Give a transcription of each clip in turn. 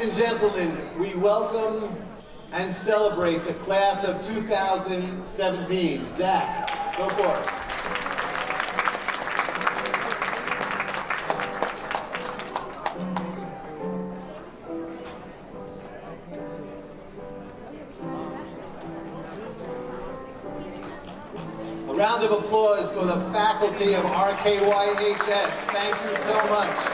Ladies and gentlemen, we welcome and celebrate the class of 2017. Zach, go for it. A round of applause for the faculty of RKYHS. Thank you so much.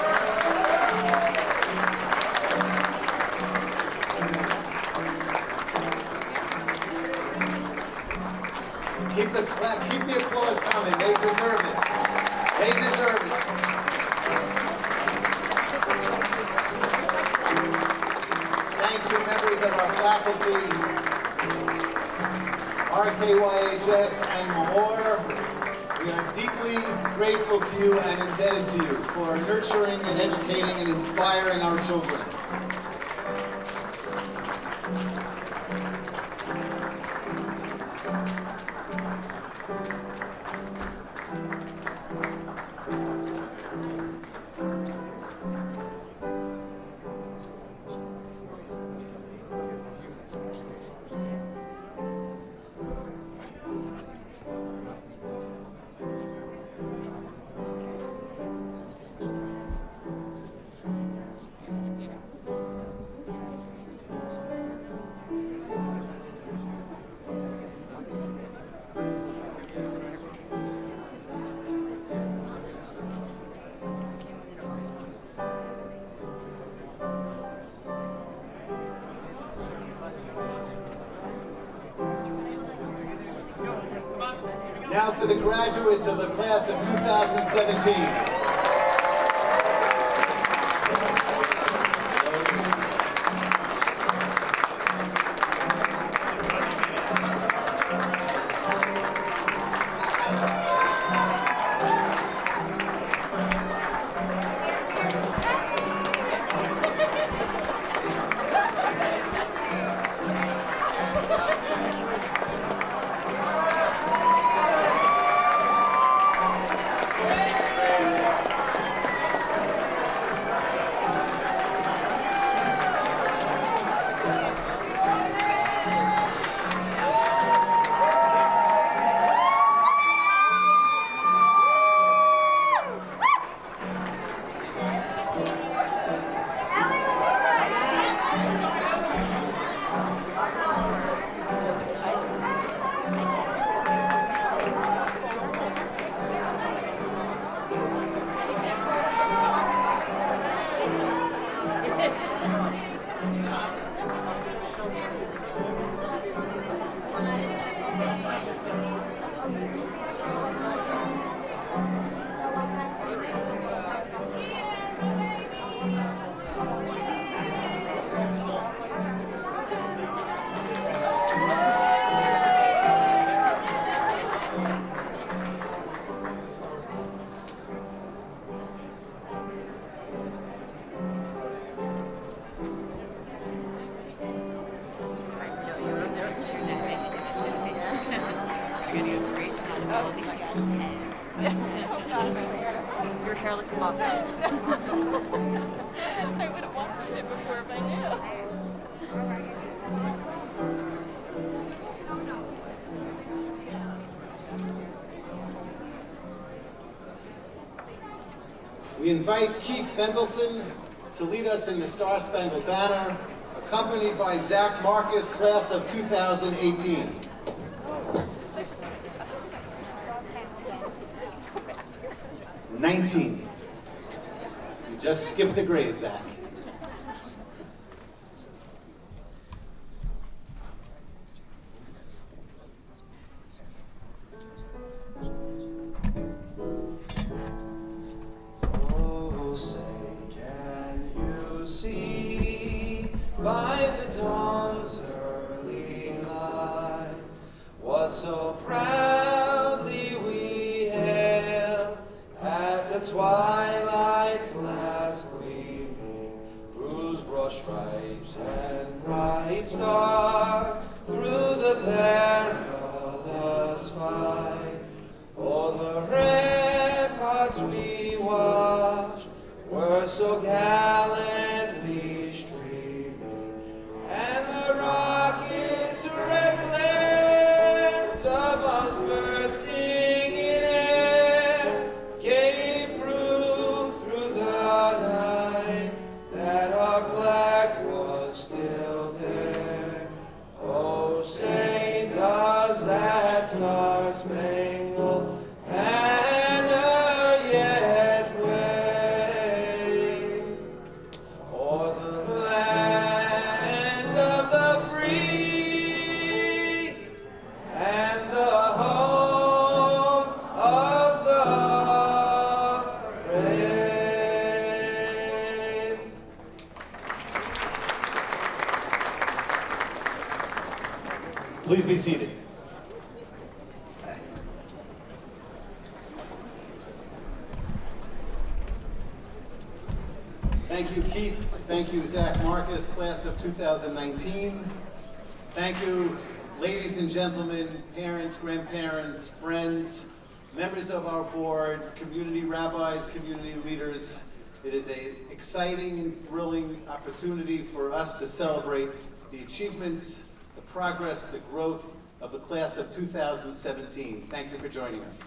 Keep the applause coming. They deserve it. They deserve it. Thank you, members of our faculty, RKYHS and Mahor. We are deeply grateful to you and indebted to you for nurturing and educating and inspiring our children. Now for the graduates of the class of 2017. Your hair looks awesome. I would have watched it before if I knew. We invite Keith Mendelson to lead us in the Star Spangled Banner, accompanied by Zach Marcus, class of 2018. You just skipped a grade, Zach. Oh, say, can you see by the dawn's early light what so proudly we hailed at the twilight's last gleaming, bruised broad stripes and bright stars through the perilous fight? Oh, the ramparts we watched were so gallantly streamed star-spangled banner yet wave, o'er the land of the free and the home of the brave. Please be seated. Thank you, Keith. Thank you, Zach Marcus, class of 2019. Thank you, ladies and gentlemen, parents, grandparents, friends, members of our board, community rabbis, community leaders. It is an exciting and thrilling opportunity for us to celebrate the achievements, the progress, the growth of the class of 2017. Thank you for joining us.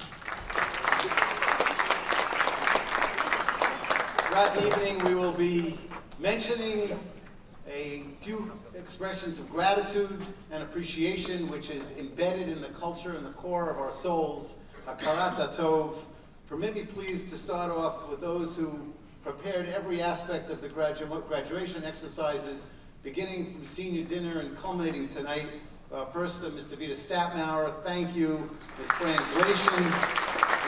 Throughout the evening, we will be mentioning a few expressions of gratitude and appreciation, which is embedded in the culture and the core of our souls, Hakarat HaTov. Permit me, please, to start off with those who prepared every aspect of the graduation exercises, beginning from senior dinner and culminating tonight. First, Mr. Vita Statmauer, thank you. Ms. Fran Gratian,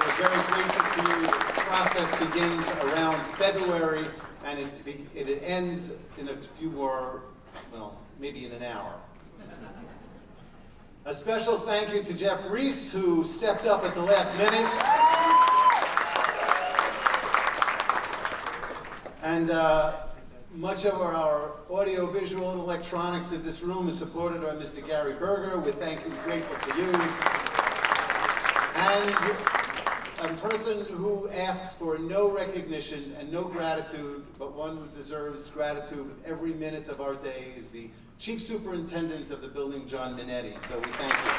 we're very grateful to you. The process begins around February, and it ends in a few more, well, maybe in an hour. A special thank you to Jeff Reese, who stepped up at the last minute. And much of our audio, visual, and electronics of this room is supported by Mr. Gary Berger. We're grateful to you. And a person who asks for no recognition and no gratitude, but one who deserves gratitude every minute of our day, is the Chief Superintendent of the building, John Minetti. So we thank you.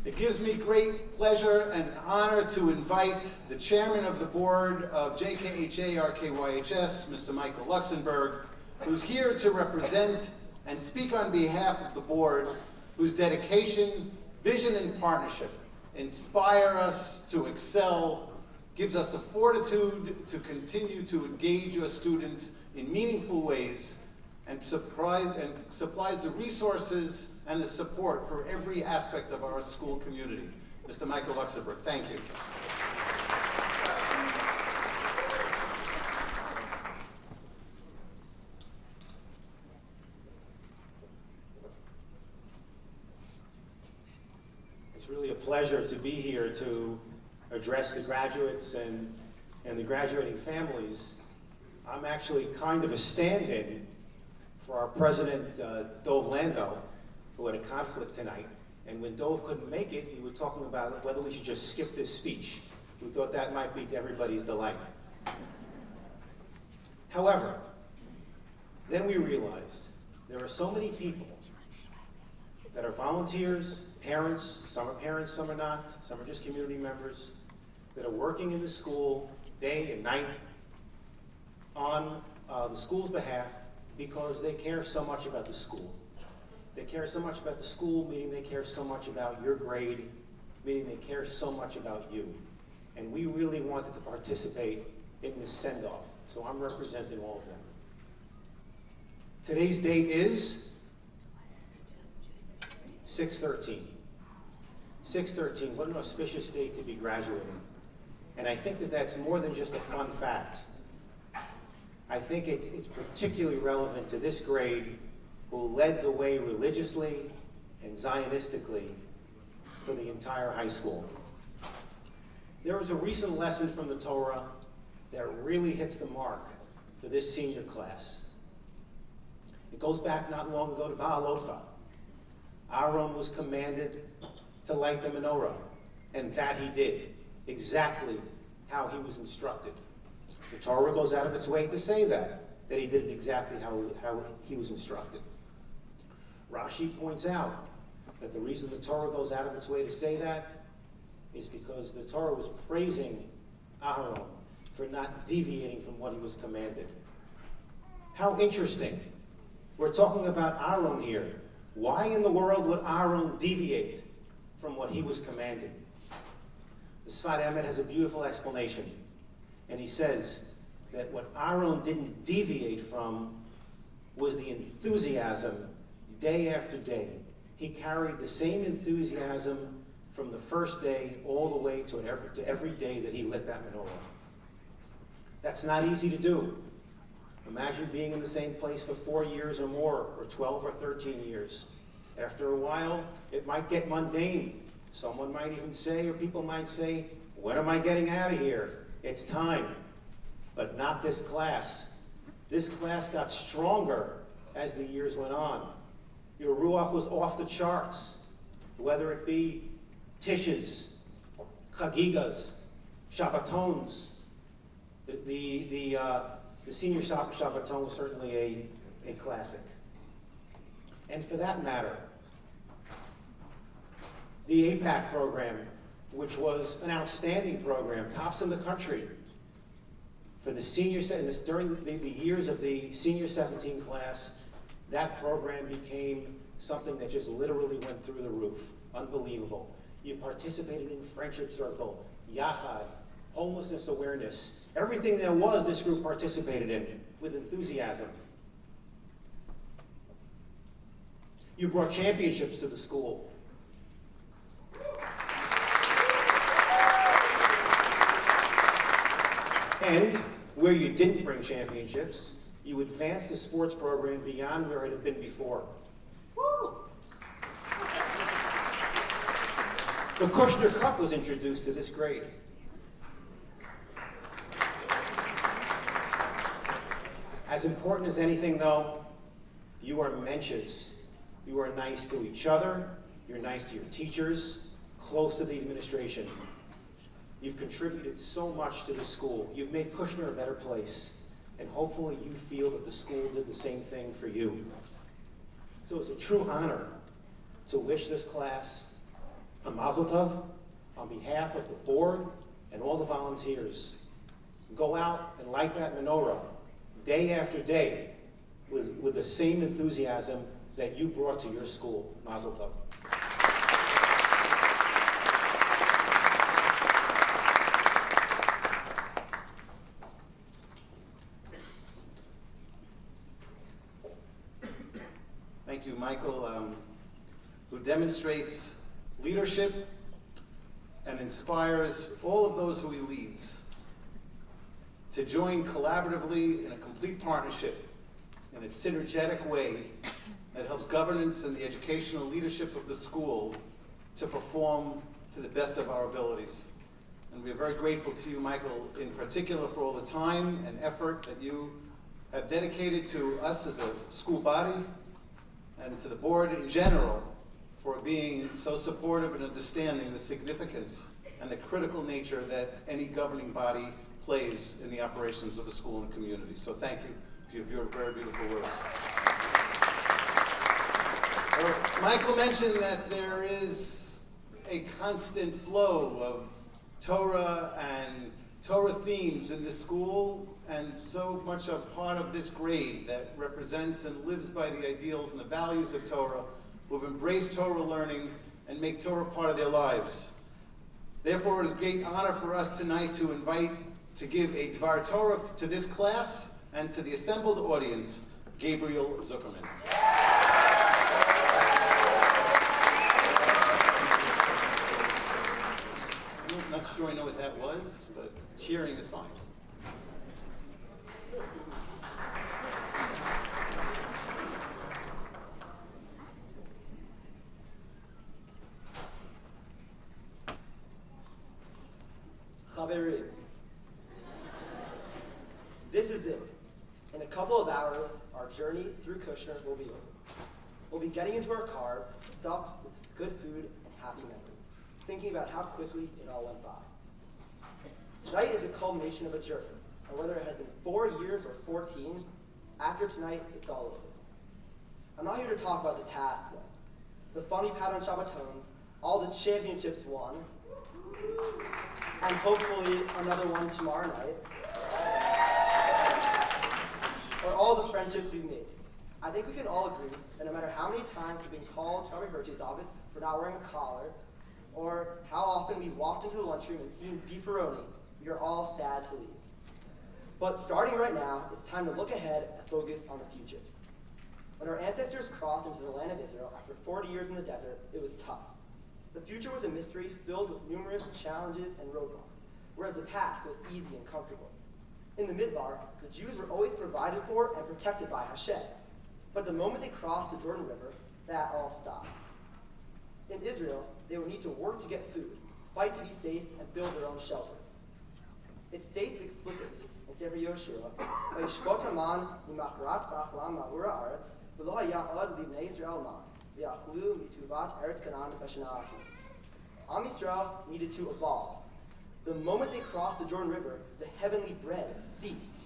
It gives me great pleasure and honor to invite the chairman of the board of JKHA RKYHS, Mr. Michael Luxembourg, who's here to represent and speak on behalf of the board, whose dedication, vision, and partnership inspire us to excel, gives us the fortitude to continue to engage your students in meaningful ways, and supplies the resources and the support for every aspect of our school community. Mr. Michael Luxembourg, thank you. It's really a pleasure to be here to address the graduates and the graduating families. I'm actually kind of a stand-in for our president, Dov Lando, who had a conflict tonight. And when Dov couldn't make it, we were talking about whether we should just skip this speech. We thought that might be to everybody's delight. However, then we realized there are so many people that are volunteers, parents, some are not, some are just community members, that are working in the school day and night on the school's behalf because they care so much about the school. They care so much about the school, meaning they care so much about your grade, meaning they care so much about you. And we really wanted to participate in this send-off, so I'm representing all of them. Today's date is 6/13. 6/13, what an auspicious date to be graduating. And I think that that's more than just a fun fact. I think it's particularly relevant to this grade who led the way religiously and Zionistically for the entire high school. There was a recent lesson from the Torah that really hits the mark for this senior class. It goes back not long ago to Baalotcha. Aaron was commanded to light the menorah, and that he did, exactly how he was instructed. The Torah goes out of its way to say that he did it exactly how he was instructed. Rashi points out that the reason the Torah goes out of its way to say that is because the Torah was praising Aaron for not deviating from what he was commanded. How interesting We're talking about Aaron here. Why in the world would Aaron deviate from what he was commanded? The Sfat Emet has a beautiful explanation. And he says that what Aaron didn't deviate from was the enthusiasm day after day. He carried the same enthusiasm from the first day all the way to every day that he lit that menorah. That's not easy to do. Imagine being in the same place for 4 years or more, or 12 or 13 years. After a while, it might get mundane. Someone might even say, or people might say, when am I getting out of here? It's time. But not this class. This class got stronger as the years went on. Your ruach was off the charts, whether it be tishes, chagigas, shabbatons. The senior Shabbaton was certainly a classic. And for that matter, the APAC program, which was an outstanding program, tops in the country. For the senior, during the years of the senior 17 class, that program became something that just literally went through the roof. Unbelievable. You participated in Friendship Circle, Yachad, homelessness awareness. Everything there was, this group participated in with enthusiasm. You brought championships to the school. And where you didn't bring championships, you advanced the sports program beyond where it had been before. Woo! The Kushner Cup was introduced to this grade. As important as anything, though, you are mensches. You are nice to each other. You're nice to your teachers, close to the administration. You've contributed so much to the school. You've made Kushner a better place. And hopefully you feel that the school did the same thing for you. So it's a true honor to wish this class a mazel tov on behalf of the board and all the volunteers. Go out and light that menorah day after day with the same enthusiasm that you brought to your school. Mazel tov. Thank you, Michael, who demonstrates leadership and inspires all of those who he leads to join collaboratively in a complete partnership in a synergetic way that helps governance and the educational leadership of the school to perform to the best of our abilities. And we are very grateful to you, Michael, in particular for all the time and effort that you have dedicated to us as a school body and to the board in general for being so supportive and understanding the significance and the critical nature that any governing body plays in the operations of a school and community. So thank you for your very beautiful words. Michael mentioned that there is a constant flow of Torah and Torah themes in this school, and so much a part of this grade that represents and lives by the ideals and the values of Torah, who have embraced Torah learning and make Torah part of their lives. Therefore, it is a great honor for us tonight to give a Dvar Torah to this class and to the assembled audience, Gabriel Zuckerman. I'm not sure I know what that was, but cheering is fine. Chaverim. This is it. In a couple of hours, our journey through Kushner will be over. We'll be getting into our cars, stuffed with good food and happy memories, thinking about how quickly it all went by. Tonight is a culmination of a journey, and whether it has been 4 years or 14, after tonight, it's all over. I'm not here to talk about the past, though. The fun we've had on Shabbatons, all the championships won, and hopefully another one tomorrow night, or all the friendships we've made. I think we can all agree that no matter how many times we've been called to our RKYHS office for not wearing a collar, or how often we walked into the lunchroom and seen beefaroni, we are all sad to leave. But starting right now, it's time to look ahead and focus on the future. When our ancestors crossed into the land of Israel after 40 years in the desert, it was tough. The future was a mystery filled with numerous challenges and roadblocks, whereas the past was easy and comfortable. In the Midbar, the Jews were always provided for and protected by Hashem. But the moment they crossed the Jordan River, that all stopped. In Israel, they would need to work to get food, fight to be safe, and build their own shelters. It states explicitly in Sefer Yoshua, "Vayishbot Haman mimachrat ba'achlam ma'ura haaretz, v'lo haya od libnei Yisrael ma, v'yachlu mituvat eretz Canaan b'shana achim." Am Yisrael needed to evolve. The moment they crossed the Jordan River, the heavenly bread ceased.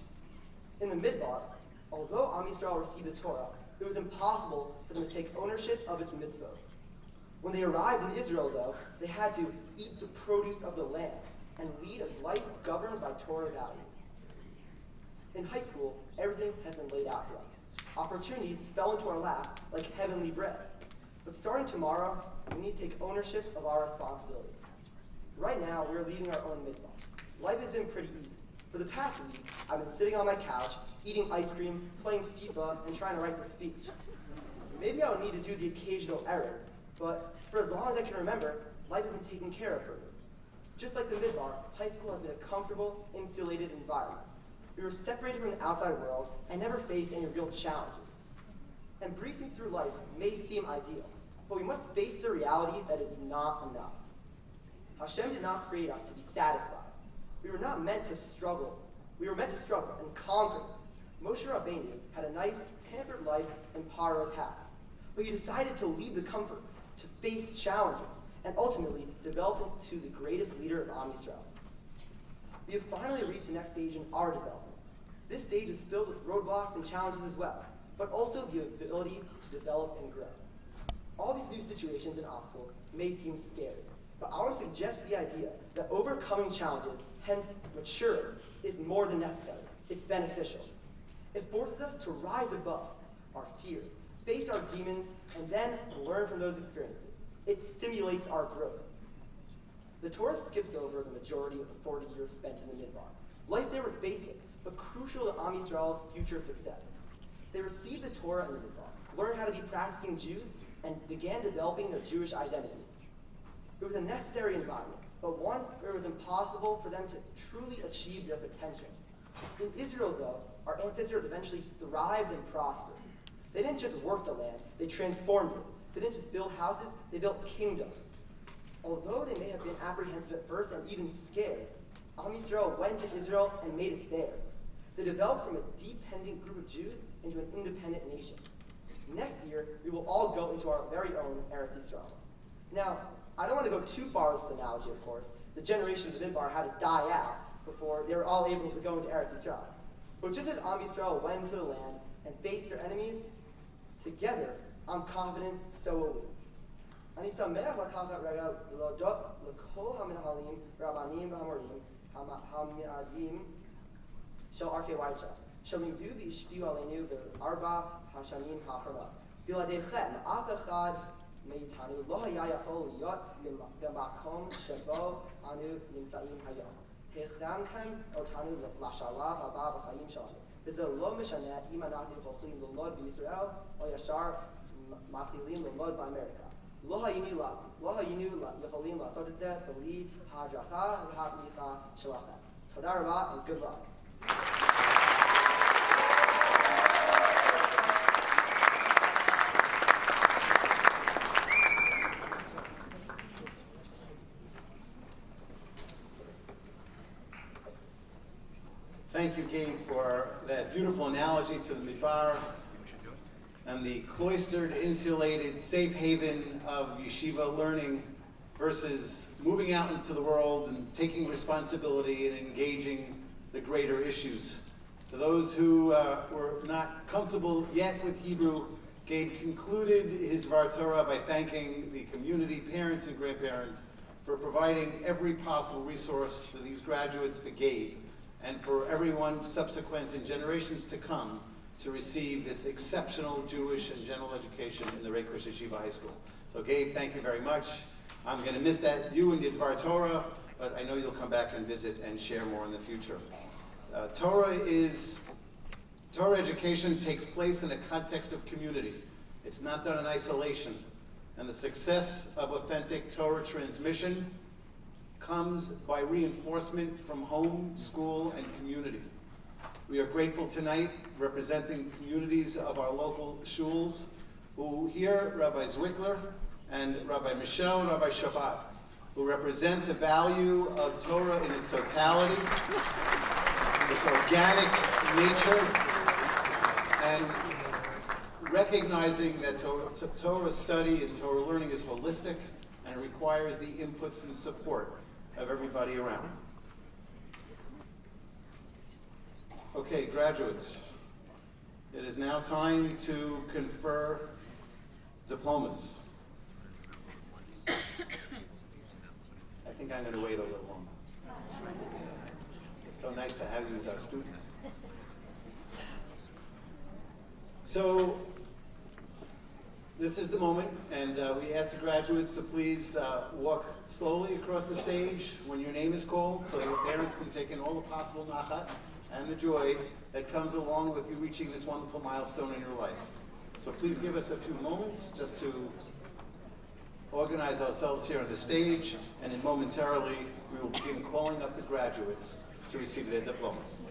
In the Midbar, although Am Yisrael received the Torah, it was impossible for them to take ownership of its mitzvot. When they arrived in Israel, though, they had to eat the produce of the land and lead a life governed by Torah values. In high school, everything has been laid out for us. Opportunities fell into our lap like heavenly bread. But starting tomorrow, we need to take ownership of our responsibility. Right now, we're leading our own midbar. Life has been pretty easy. For the past week, I've been sitting on my couch, eating ice cream, playing FIFA, and trying to write the speech. Maybe I'll need to do the occasional error, but for as long as I can remember, life has been taken care of for me. Just like the Midbar, high school has been a comfortable, insulated environment. We were separated from the outside world and never faced any real challenges. And breezing through life may seem ideal, but we must face the reality that it's not enough. Hashem did not create us to be satisfied. We were not meant to struggle. We were meant to struggle and conquer. Moshe Rabbeinu had a nice, pampered life in Paro's house, but he decided to leave the comfort, to face challenges, and ultimately develop into the greatest leader of Am Yisrael. We have finally reached the next stage in our development. This stage is filled with roadblocks and challenges as well, but also the ability to develop and grow. All these new situations and obstacles may seem scary, but I want to suggest the idea that overcoming challenges, hence maturing, is more than necessary. It's beneficial. It forces us to rise above our fears, face our demons, and then learn from those experiences. It stimulates our growth. The Torah skips over the majority of the 40 years spent in the Midbar. Life there was basic, but crucial to Am Yisrael's future success. They received the Torah in the Midbar, learned how to be practicing Jews, and began developing their Jewish identity. It was a necessary environment, but one where it was impossible for them to truly achieve their potential. In Israel, though, our ancestors eventually thrived and prospered. They didn't just work the land, they transformed it. They didn't just build houses, they built kingdoms. Although they may have been apprehensive at first and even scared, Am Yisrael went to Israel and made it theirs. They developed from a dependent group of Jews into an independent nation. Next year, we will all go into our very own Eretz Yisrael. Now, I don't want to go too far with this analogy, of course. The generation of the Midbar had to die out before they were all able to go into Eretz Yisrael. But just as Am Yisrael went into the land and faced their enemies, together, I'm confident so will we. אני שמח לקחת רגע ולהודות לכל המנהלים, רבנים והמורים, המייעדים של RKYHS, שלימדו והשפיעו עלינו בארבע השנים האחרונות. בלעדיכם, אף אחד מאיתנו לא היה יכול להיות במקום שבו אנו נמצאים היום. הכנתם אותנו לשלב הבא בחיים שלנו, וזה לא משנה אם אנחנו יכולים ללמוד בישראל או ישר מתחילים ללמוד באמריקה. לא היינו יכולים לעשות את זה בלי ההדרכה והתמיכה שלכם. תודה רבה and good luck. Thank you, Gabe, for that beautiful analogy to the Midbar and the cloistered, insulated, safe haven of yeshiva learning versus moving out into the world and taking responsibility and engaging the greater issues. To those who were not comfortable yet with Hebrew, Gabe concluded his Dvar Torah by thanking the community, parents and grandparents, for providing every possible resource for these graduates, for Gabe, and for everyone subsequent and generations to come to receive this exceptional Jewish and general education in the RKYHS Yeshiva High School. So Gabe, thank you very much. I'm going to miss that, you and your Dvar Torah, but I know you'll come back and visit and share more in the future. Torah education takes place in a context of community. It's not done in isolation. And the success of authentic Torah transmission comes by reinforcement from home, school, and community. We are grateful tonight, representing communities of our local shuls, who here, Rabbi Zwickler and Rabbi Michelle and Rabbi Shabbat, who represent the value of Torah in its totality, its organic nature, and recognizing that Torah study and Torah learning is holistic and it requires the inputs and support of everybody around. Okay, graduates, it is now time to confer diplomas. I think I'm going to wait a little longer. It's so nice to have you as our students. So, this is the moment, and we ask the graduates to please walk slowly across the stage when your name is called, so your parents can take in all the possible nachat and the joy that comes along with you reaching this wonderful milestone in your life. So please give us a few moments just to organize ourselves here on the stage, and then momentarily we will begin calling up the graduates to receive their diplomas.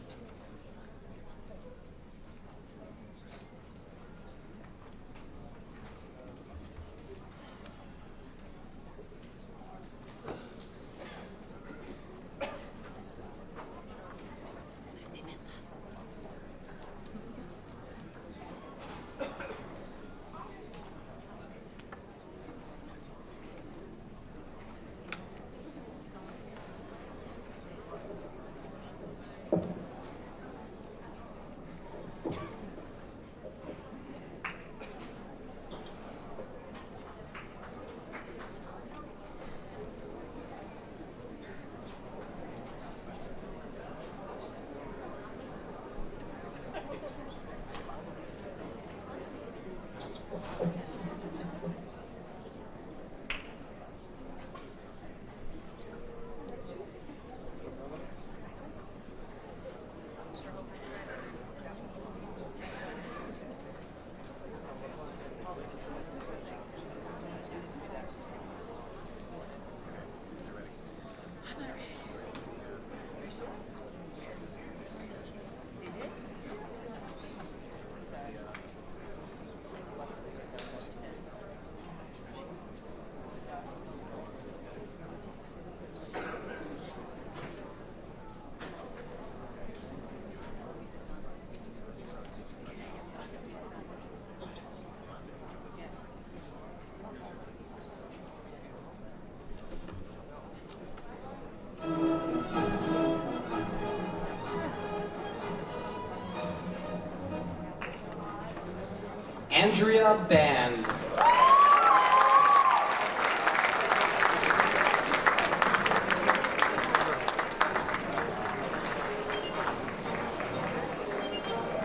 Andrea Band.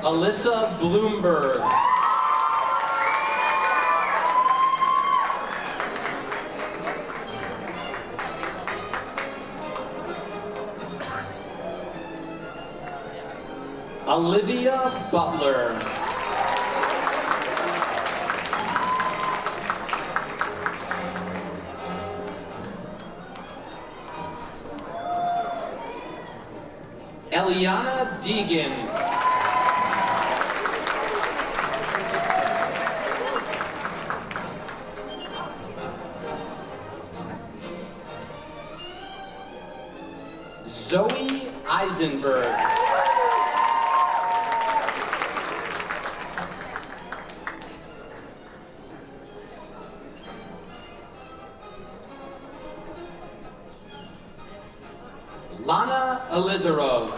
Alyssa Bloomberg. Olivia Butler. Eliana Deegan. Zoe Eisenberg. Lana Elizarov.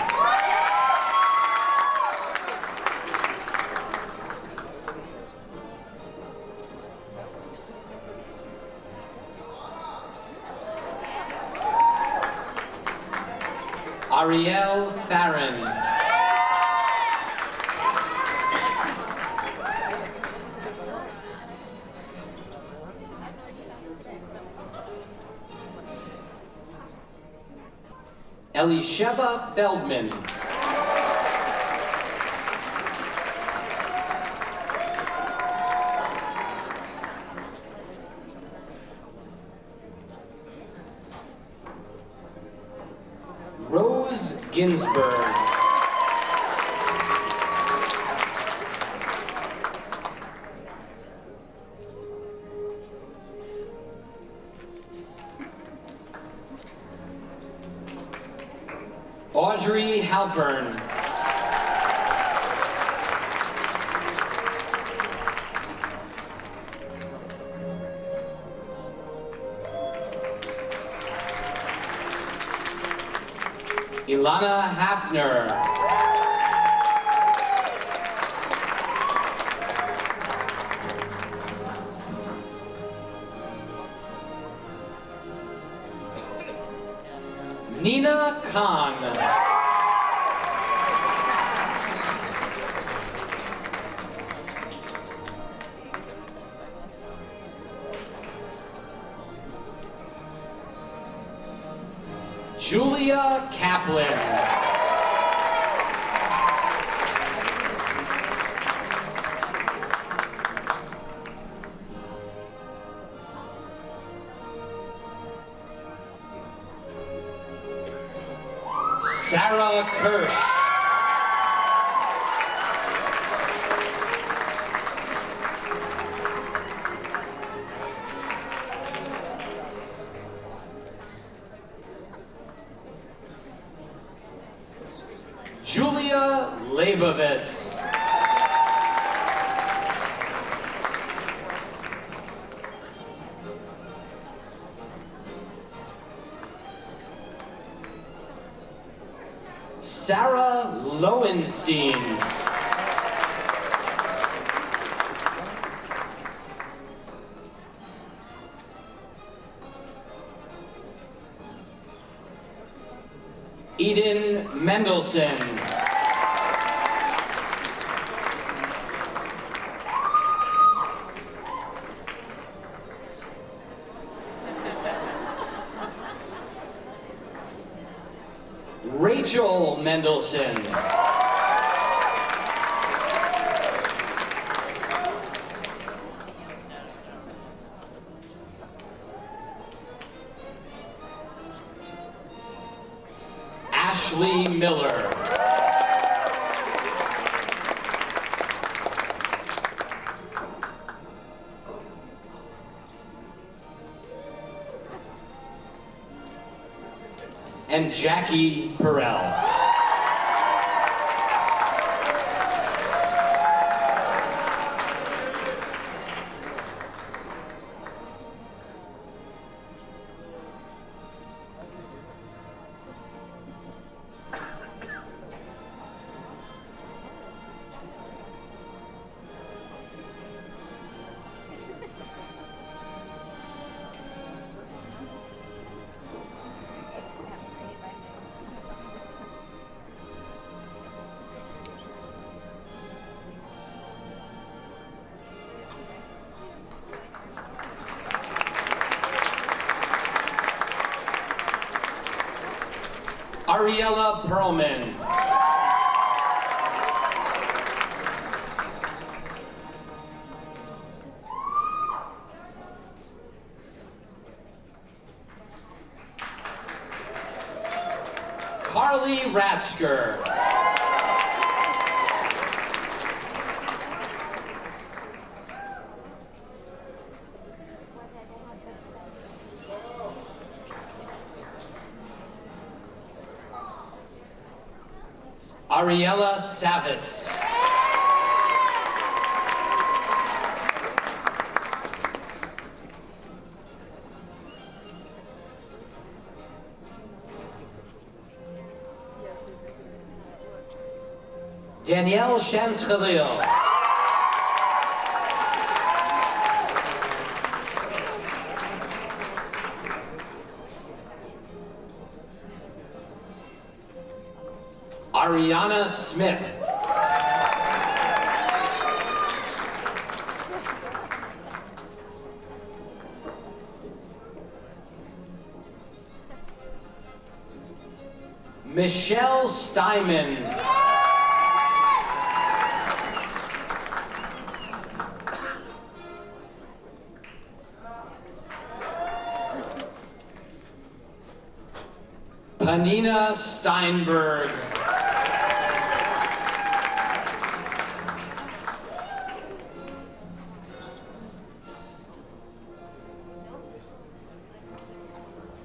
Ariel Farron. Elisheva Feldman. Rose Ginsburg. Audrey Halpern. Ilana Hafner. Nina Khan. Julia Kaplan. Sarah Kirsch. Julia Leibovitz. Sarah Lowenstein. Eden Mendelson. Rachel Mendelson. Ashley Miller. And Jackie Perel. Ariella Perlman. Carly Ratsker. Ariella Savitz. Danielle Shanskhalil. Ariana Smith. Michelle Steinman. Panina Steinberg.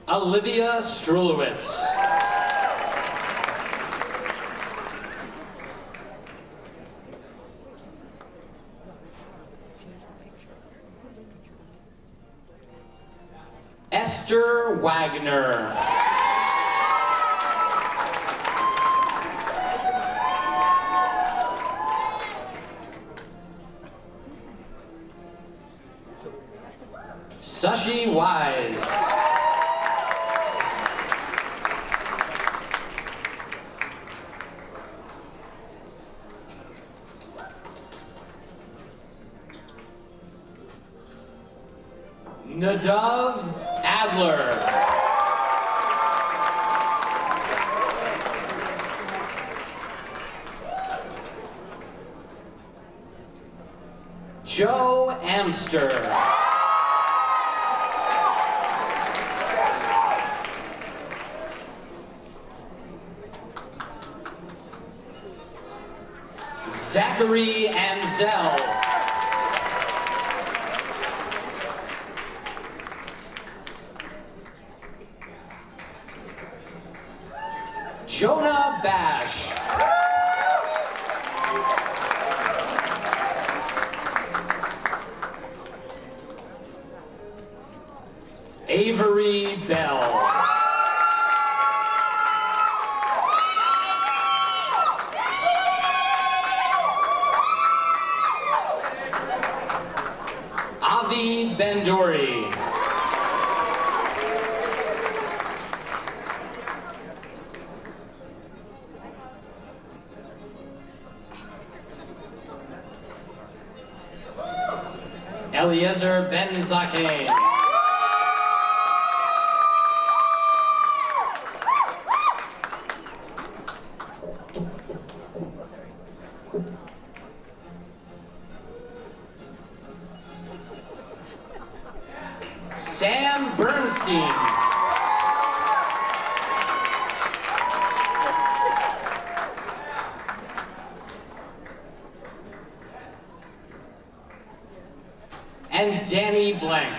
Olivia Strulowitz. Esther Wagner. Sashi Wise. Nadav Adler. Joe Amster. Zachary Ansel. Jonah Bash. Avery Bell. Avi Bendori. Eliezer Ben Zakane. Sam Bernstein. And Danny Blank.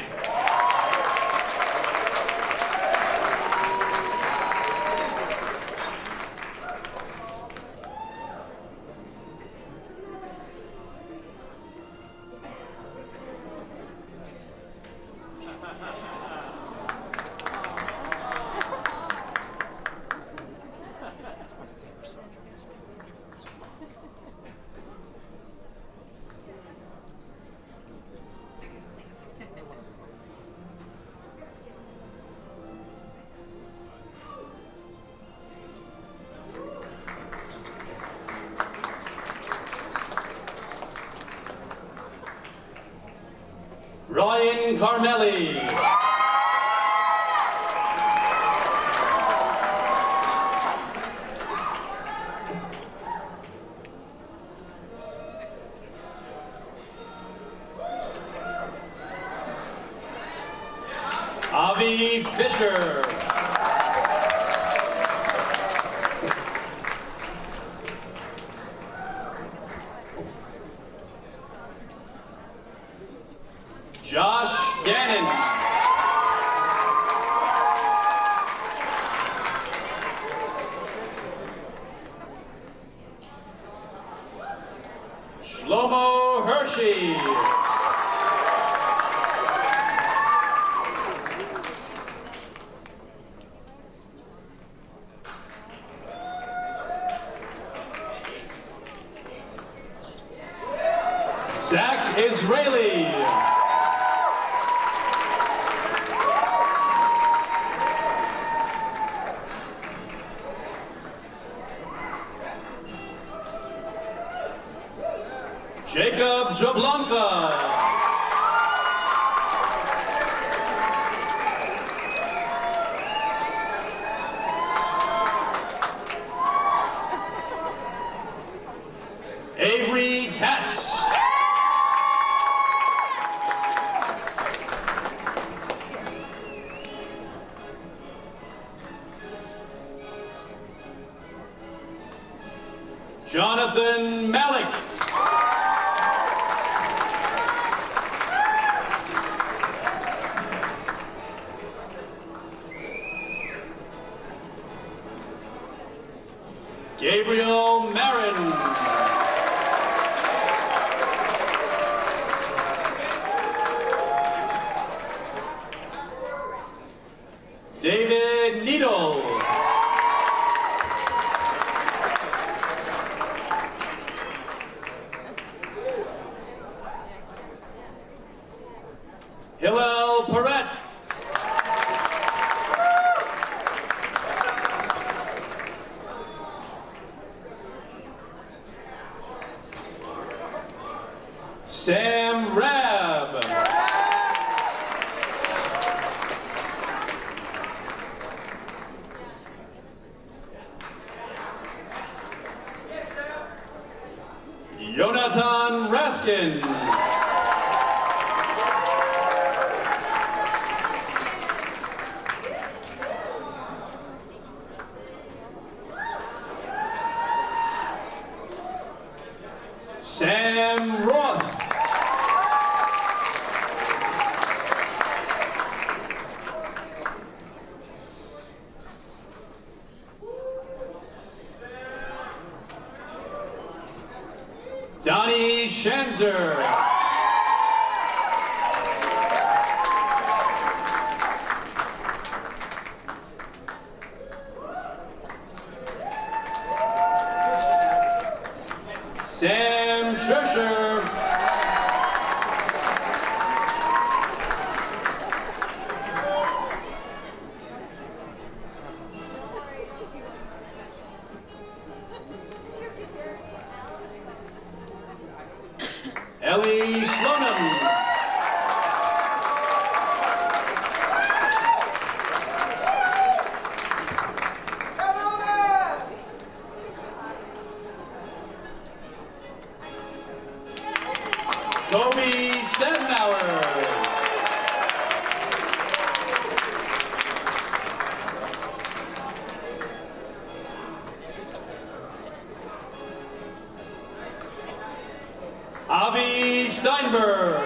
Ryan Carmelli. Avi Fisher. Josh Gannon. Shlomo Hershey. Zach Israeli. Jacob Jablonka. Jonathan Malik. Gabriel Marin. David Needle. Hillel Perret. Sam Rab. Jonathan Raskin. Sam Roth. Donnie Schanzer. Sam Schercher. Ellie Slonim. Toby Stemnauer. Avi Steinberg.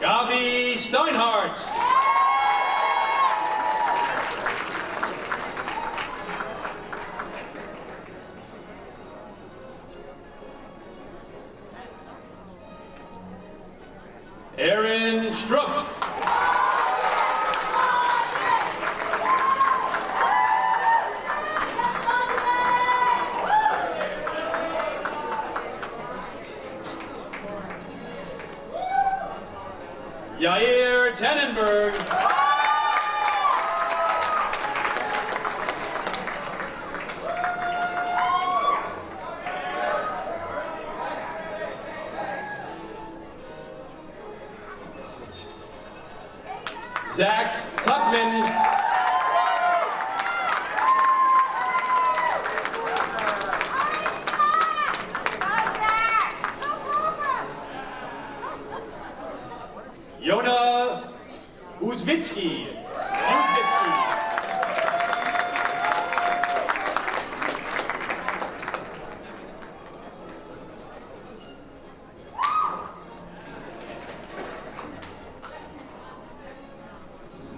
Gavi Steinhardt. Aaron Struck. Yair Tannenberg. Zach Tuckman. Yona Uzvitsky.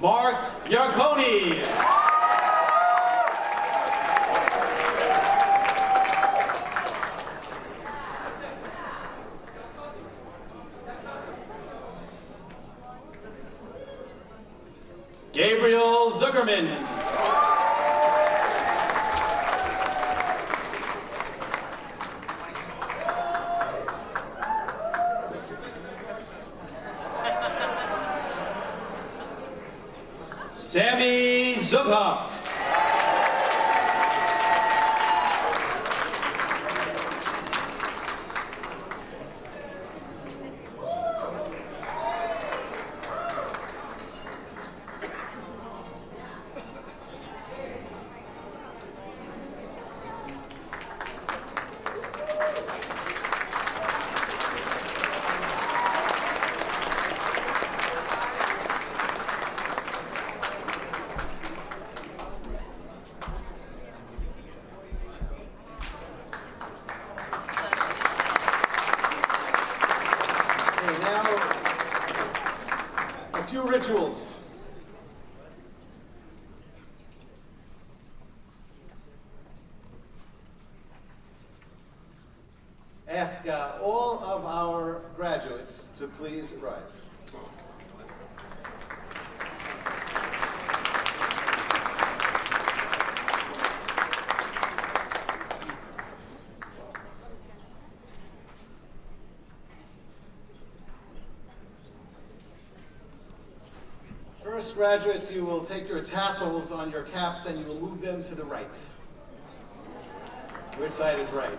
Mark Yarkoni. Gabriel Zuckerman. Sammy Zukov. Rituals. Ask all of our graduates to please rise. First, graduates, you will take your tassels on your caps and you will move them to the right. Which side is right?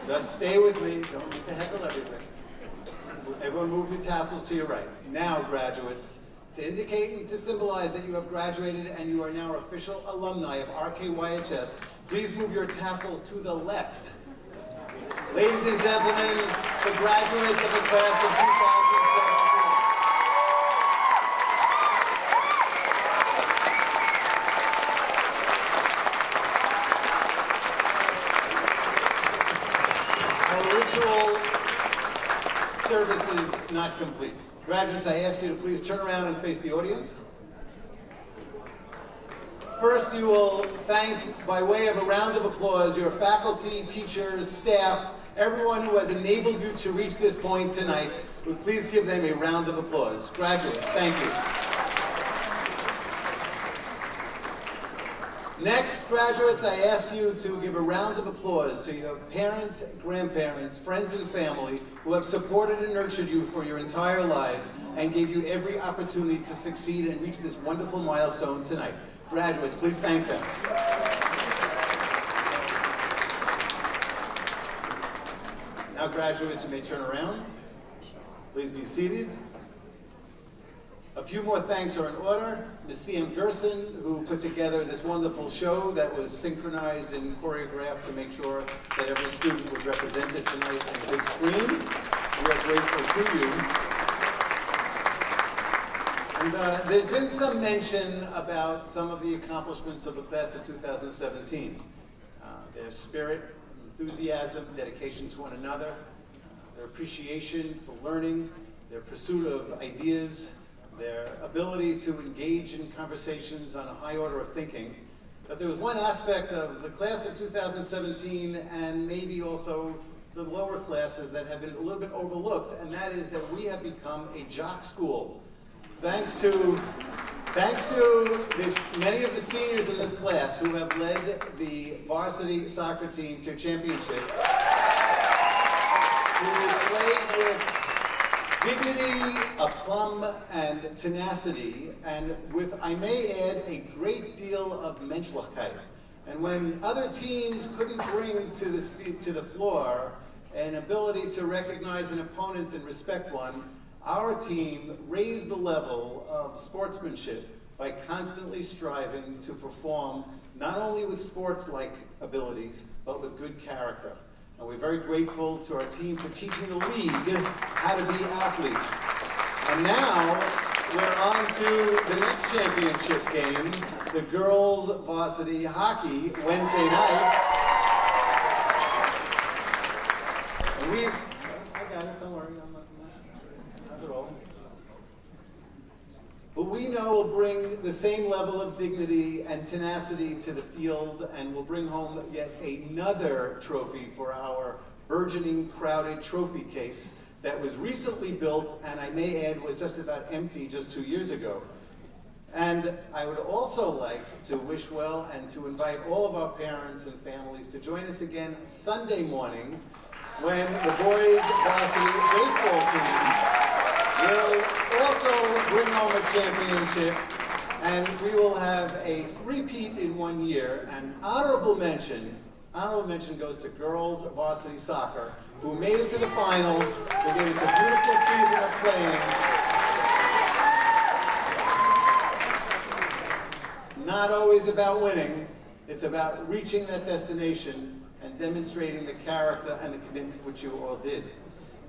Just stay with me. Don't need to heckle everything. Everyone move the tassels to your right. Now, graduates, to indicate and to symbolize that you have graduated and you are now official alumni of RKYHS, please move your tassels to the left. Ladies and gentlemen, the graduates of the class of 2017. Service is not complete. Graduates, I ask you to please turn around and face the audience. First, you will thank, by way of a round of applause, your faculty, teachers, staff, everyone who has enabled you to reach this point tonight. Would please give them a round of applause. Graduates, thank you. Next, graduates, I ask you to give a round of applause to your parents, grandparents, friends, and family who have supported and nurtured you for your entire lives and gave you every opportunity to succeed and reach this wonderful milestone tonight. Graduates, please thank them. Now, graduates, you may turn around. Please be seated. A few more thanks are in order. Ms. C.M. Gerson, who put together this wonderful show that was synchronized and choreographed to make sure that every student was represented tonight on the big screen. We are grateful to you. And there's been some mention about some of the accomplishments of the class of 2017. Their spirit, enthusiasm, dedication to one another, their appreciation for learning, their pursuit of ideas, their ability to engage in conversations on a high order of thinking. But there was one aspect of the class of 2017 and maybe also the lower classes that have been a little bit overlooked, and that is that we have become a jock school. Thanks to many of the seniors in this class who have led the varsity soccer team to championship, who played with dignity, aplomb, and tenacity, and with, I may add, a great deal of menschlichkeit. And when other teams couldn't bring to the floor an ability to recognize an opponent and respect one, our team raised the level of sportsmanship by constantly striving to perform not only with sports-like abilities, but with good character. And we're very grateful to our team for teaching the league how to be athletes. And now we're on to the next championship game, the girls varsity hockey, Wednesday night. And I got it, don't worry, I'm not at all. But we know we'll bring the same level of dignity and tenacity to the field, and we'll bring home yet another trophy for our burgeoning, crowded trophy case that was recently built, and I may add was just about empty just 2 years ago. And I would also like to wish well and to invite all of our parents and families to join us again Sunday morning when the boys varsity baseball team will also bring home a championship And we will have a three-peat in 1 year. An honorable mention goes to girls varsity soccer, who made it to the finals. They gave us a beautiful season of playing. Not always about winning. It's about reaching that destination and demonstrating the character and the commitment which you all did.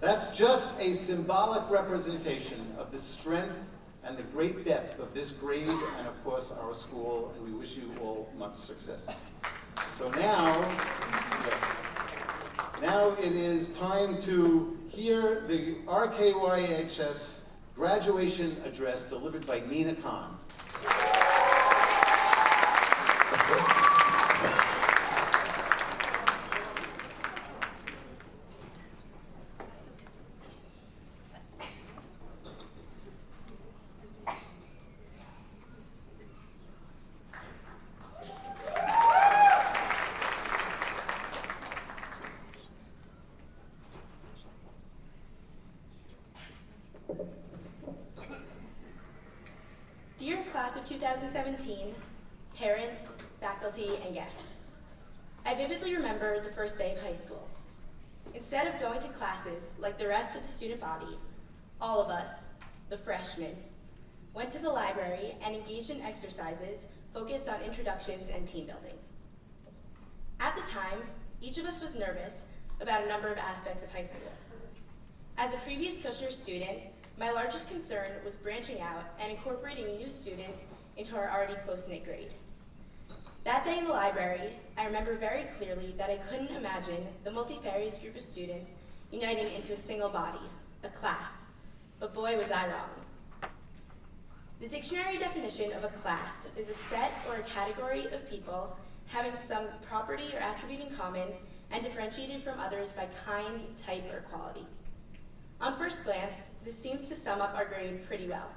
That's just a symbolic representation of the strength and the great depth of this grade and, of course, our school, and we wish you all much success. So now it is time to hear the RKYHS graduation address delivered by Nina Khan. Dear class of 2017, parents, faculty, and guests, I vividly remember the first day of high school. Instead of going to classes like the rest of the student body, all of us, the freshmen, went to the library and engaged in exercises focused on introductions and team building. At the time, each of us was nervous about a number of aspects of high school. As a previous Kushner student, my largest concern was branching out and incorporating new students into our already close-knit grade. That day in the library, I remember very clearly that I couldn't imagine the multifarious group of students uniting into a single body, a class. But boy, was I wrong. The dictionary definition of a class is a set or a category of people having some property or attribute in common and differentiated from others by kind, type, or quality. On first glance, this seems to sum up our grade pretty well.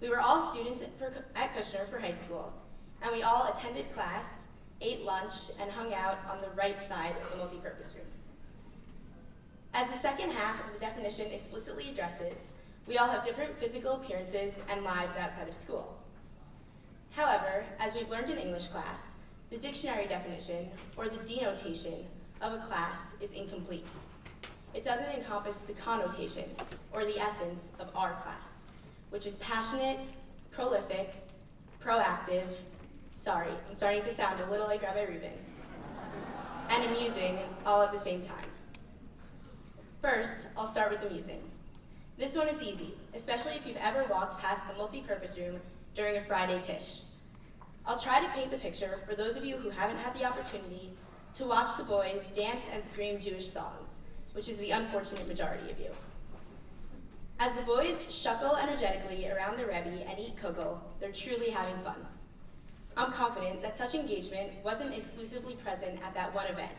We were all students at Kushner for high school, and we all attended class, ate lunch, and hung out on the right side of the multipurpose room. As the second half of the definition explicitly addresses, we all have different physical appearances and lives outside of school. However, as we've learned in English class, the dictionary definition, or the denotation, of a class is incomplete. It doesn't encompass the connotation, or the essence, of our class, which is passionate, prolific, proactive, sorry, I'm starting to sound a little like Rabbi Reuben, and amusing all at the same time. First, I'll start with amusing. This one is easy, especially if you've ever walked past the multipurpose room during a Friday tish. I'll try to paint the picture for those of you who haven't had the opportunity to watch the boys dance and scream Jewish songs, which is the unfortunate majority of you. As the boys shuckle energetically around the Rebbe and eat kugel, they're truly having fun. I'm confident that such engagement wasn't exclusively present at that one event,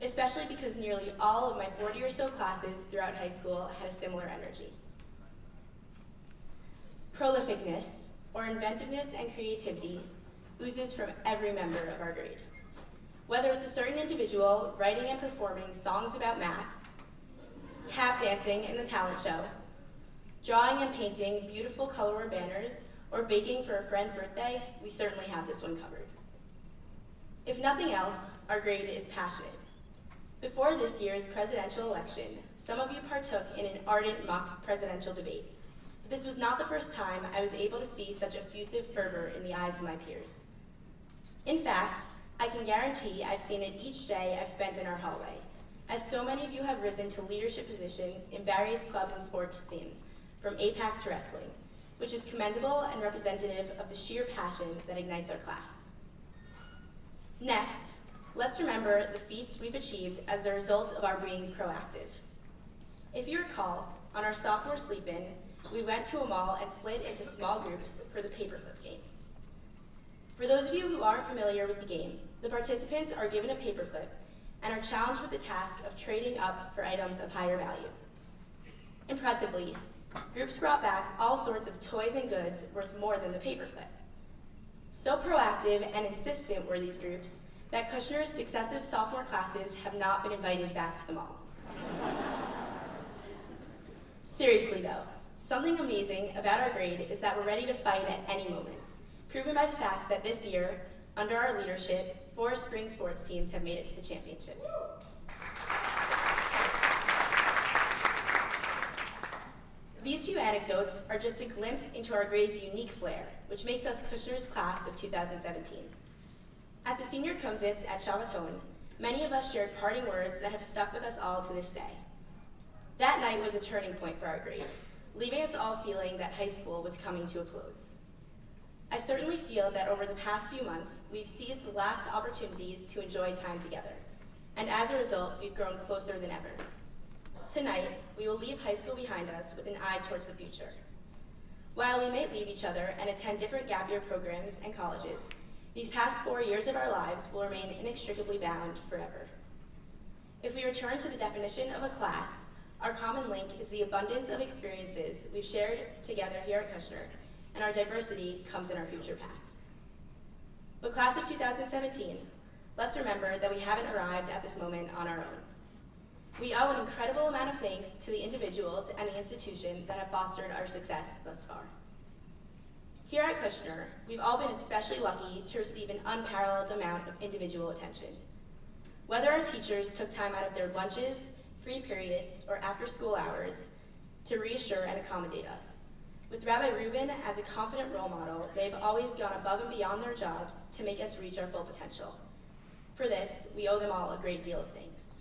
especially because nearly all of my 40 or so classes throughout high school had a similar energy. Prolificness, or inventiveness and creativity, oozes from every member of our grade. Whether it's a certain individual writing and performing songs about math, tap dancing in the talent show, drawing and painting beautiful colorware banners, or baking for a friend's birthday, we certainly have this one covered. If nothing else, our grade is passionate. Before this year's presidential election, some of you partook in an ardent mock presidential debate. But this was not the first time I was able to see such effusive fervor in the eyes of my peers. In fact, I can guarantee I've seen it each day I've spent in our hallway, as so many of you have risen to leadership positions in various clubs and sports teams, from APAC to wrestling, which is commendable and representative of the sheer passion that ignites our class. Next, let's remember the feats we've achieved as a result of our being proactive. If you recall, on our sophomore sleep-in, we went to a mall and split into small groups for the paperclip game. For those of you who aren't familiar with the game, the participants are given a paperclip and are challenged with the task of trading up for items of higher value. Impressively, groups brought back all sorts of toys and goods worth more than the paperclip. So proactive and insistent were these groups that Kushner's successive sophomore classes have not been invited back to the mall. Seriously though, something amazing about our grade is that we're ready to fight at any moment. proven by the fact that this year, under our leadership, 4 spring sports teams have made it to the championship. These few anecdotes are just a glimpse into our grade's unique flair, which makes us Kushner's class of 2017. At the senior Kumsitz at Chavatone, many of us shared parting words that have stuck with us all to this day. That night was a turning point for our grade, leaving us all feeling that high school was coming to a close. I certainly feel that over the past few months, we've seized the last opportunities to enjoy time together, and as a result, we've grown closer than ever. Tonight, we will leave high school behind us with an eye towards the future. While we may leave each other and attend different gap year programs and colleges, these past 4 years of our lives will remain inextricably bound forever. If we return to the definition of a class, our common link is the abundance of experiences we've shared together here at Kushner, and our diversity comes in our future paths. But class of 2017, let's remember that we haven't arrived at this moment on our own. We owe an incredible amount of thanks to the individuals and the institution that have fostered our success thus far. Here at Kushner, we've all been especially lucky to receive an unparalleled amount of individual attention. Whether our teachers took time out of their lunches, free periods, or after-school hours to reassure and accommodate us. With Rabbi Rubin as a confident role model, they've always gone above and beyond their jobs to make us reach our full potential. For this, we owe them all a great deal of thanks.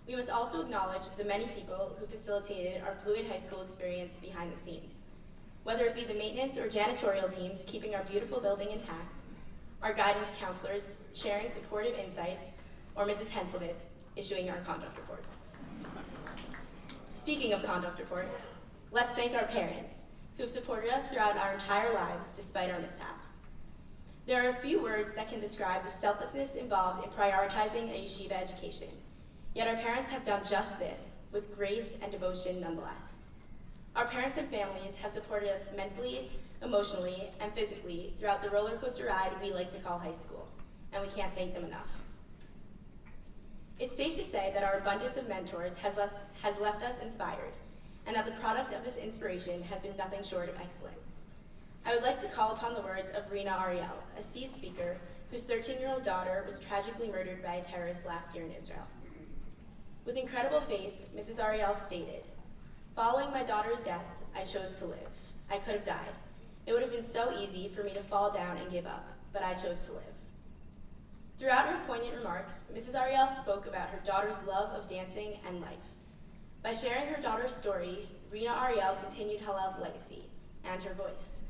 We must also acknowledge the many people who facilitated our fluid high school experience behind the scenes, whether it be the maintenance or janitorial teams keeping our beautiful building intact, our guidance counselors sharing supportive insights, or Mrs. Henselbitz issuing our conduct reports. Speaking of conduct reports, let's thank our parents, who have supported us throughout our entire lives despite our mishaps. There are a few words that can describe the selflessness involved in prioritizing a yeshiva education, yet our parents have done just this, with grace and devotion nonetheless. Our parents and families have supported us mentally, emotionally, and physically throughout the roller coaster ride we like to call high school, and we can't thank them enough. It's safe to say that our abundance of mentors has left us inspired, and that the product of this inspiration has been nothing short of excellent. I would like to call upon the words of Rina Ariel, a seed speaker whose 13-year-old daughter was tragically murdered by a terrorist last year in Israel. With incredible faith, Mrs. Ariel stated, "Following my daughter's death, I chose to live. I could have died. It would have been so easy for me to fall down and give up, but I chose to live." Throughout her poignant remarks, Mrs. Ariel spoke about her daughter's love of dancing and life. By sharing her daughter's story, Rina Ariel continued Hallel's legacy and her voice.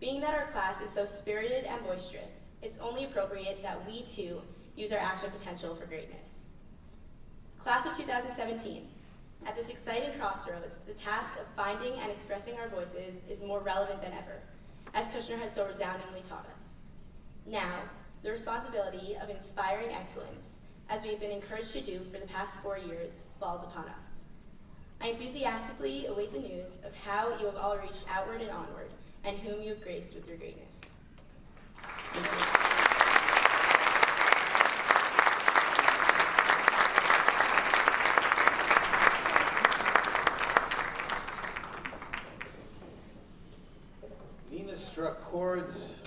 Being that our class is so spirited and boisterous, it's only appropriate that we too use our action potential for greatness. Class of 2017, at this exciting crossroads, the task of finding and expressing our voices is more relevant than ever, as Kushner has so resoundingly taught us. Now, the responsibility of inspiring excellence, as we have been encouraged to do for the past 4 years, falls upon us. I enthusiastically await the news of how you have all reached outward and onward, and whom you have graced with your greatness. Thank you. Struck chords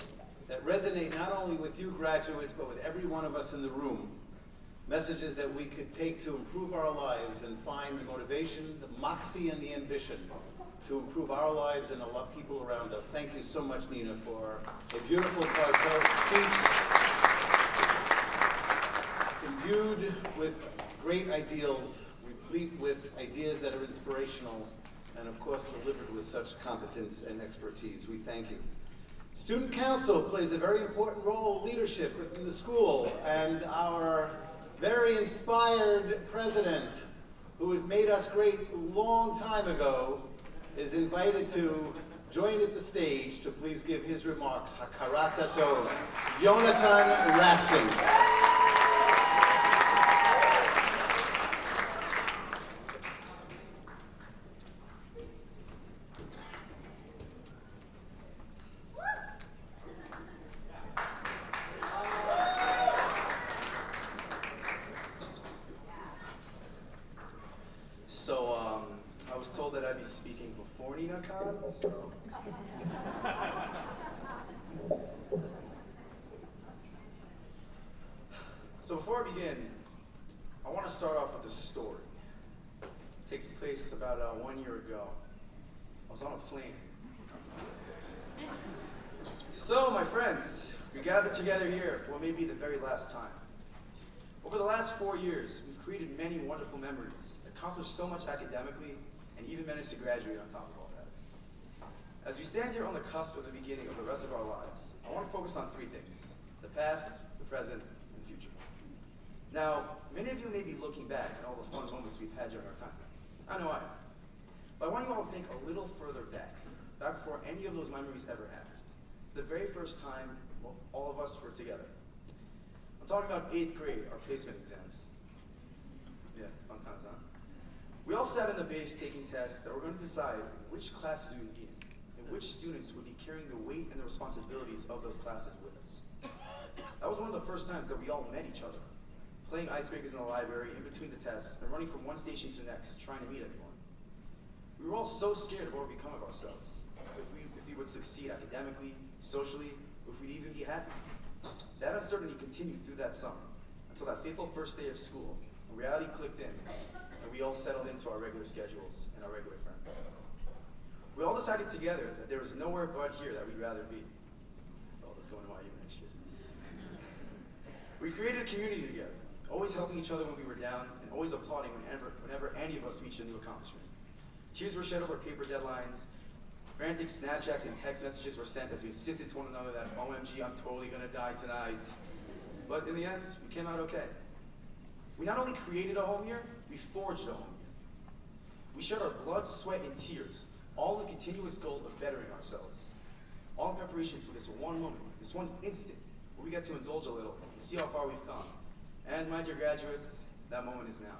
that resonate not only with you graduates, but with every one of us in the room. Messages that we could take to improve our lives and find the motivation, the moxie, and the ambition to improve our lives and the people around us. Thank you so much, Nina, for a beautiful speech. Imbued with great ideals, replete with ideas that are inspirational, and of course delivered with such competence and expertise. We thank you. Student council plays a very important role, leadership within the school, and our very inspired president, who has made us great a long time ago, is invited to join at the stage to please give his remarks. Hakarat Tov, Yonatan Raskin. I was told that I'd be speaking before Nina Khan, so So before I begin, I want to start off with a story. It takes place about 1 year ago. I was on a plane. So, my friends, we gathered together here for what may be the very last time. Over the last 4 years, we've created many wonderful memories, accomplished so much academically, and even managed to graduate on top of all that. As we stand here on the cusp of the beginning of the rest of our lives, I want to focus on 3 things: the past, the present, and the future. Now, many of you may be looking back at all the fun moments we've had during our time. I know I am. But I want you all to think a little further back before any of those memories ever happened. The very first time all of us were together. I'm talking about 8th grade, our placement exams. Yeah, fun times, huh? We all sat in the base taking tests that were going to decide which classes we would be in, and which students would be carrying the weight and the responsibilities of those classes with us. That was one of the first times that we all met each other, playing icebreakers in the library in between the tests and running from one station to the next, trying to meet everyone. We were all so scared of what would become of ourselves, if we would succeed academically, socially, if we'd even be happy. That uncertainty continued through that summer, until that fateful first day of school, when reality clicked in, and we all settled into our regular schedules and our regular friends. We all decided together that there was nowhere but here that we'd rather be. Oh, let's go into YU next year. We created a community together, always helping each other when we were down, and always applauding whenever any of us reached a new accomplishment. Tears were shed over paper deadlines. Frantic Snapchats and text messages were sent as we insisted to one another that, OMG, I'm totally gonna die tonight. But in the end, we came out okay. We not only created a home here, we forged a home here. We shed our blood, sweat, and tears, all in the continuous goal of bettering ourselves. All in preparation for this one moment, this one instant, where we get to indulge a little and see how far we've come. And my dear graduates, that moment is now.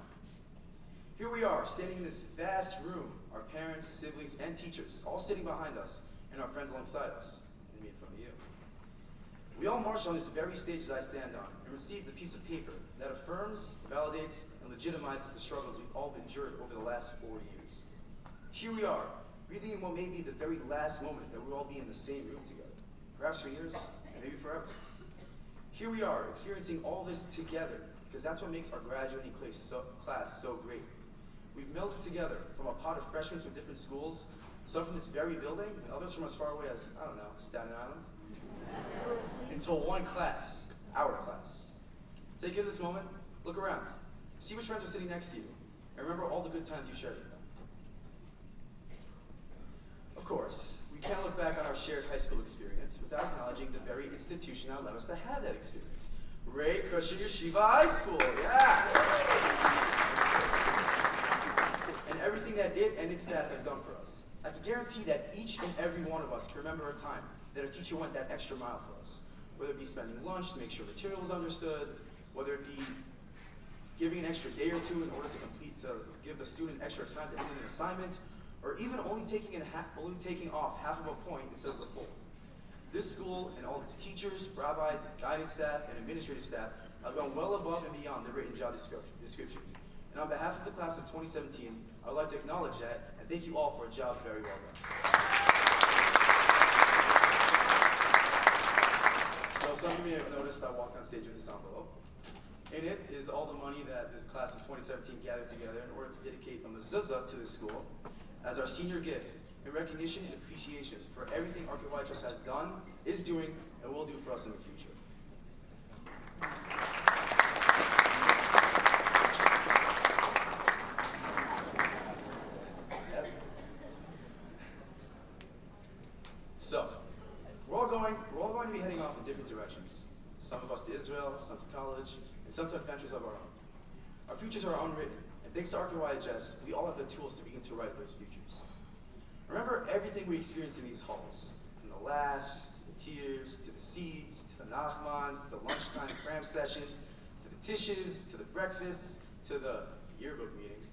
Here we are, standing in this vast room, our parents, siblings, and teachers, all sitting behind us, and our friends alongside us, and me in front of you. We all marched on this very stage that I stand on, and received a piece of paper that affirms, validates, and legitimizes the struggles we've all endured over the last 4 years. Here we are, breathing in what may be the very last moment that we'll all be in the same room together, perhaps for years, and maybe forever. Here we are, experiencing all this together, because that's what makes our graduating class so great. We've melded together from a pot of freshmen from different schools, some from this very building, and others from as far away as, I don't know, Staten Island, into one class, our class. Take in this moment, look around, see which friends are sitting next to you, and remember all the good times you shared with them. Of course, we can't look back on our shared high school experience without acknowledging the very institution that allowed us to have that experience. RKYHS Yeshiva High School, yeah! And everything that it and its staff has done for us. I can guarantee that each and every one of us can remember a time that a teacher went that extra mile for us. Whether it be spending lunch to make sure material was understood, whether it be giving an extra day or two in order to give the student extra time to end an assignment, or even only taking off half of a point instead of the full. This school and all its teachers, rabbis, guidance staff, and administrative staff have gone well above and beyond the written job descriptions. And on behalf of the class of 2017, I would like to acknowledge that and thank you all for a job very well done. So some of you may have noticed I walked on stage with this envelope. In it is all the money that this class of 2017 gathered together in order to dedicate a mezuzah to this school as our senior gift in recognition and appreciation for everything RKYHS has done, is doing, and will do for us in the future. So, we're all going to be heading off in different directions. Some of us to Israel, some to college, and some to adventures of our own. Our futures are unwritten, and thanks to RKYHS, we all have the tools to begin to write those futures. Remember everything we experience in these halls, from the laughs, to the tears, to the seats, to the nachmans, to the lunchtime cram sessions, to the tishes, to the breakfasts, to the yearbook meetings,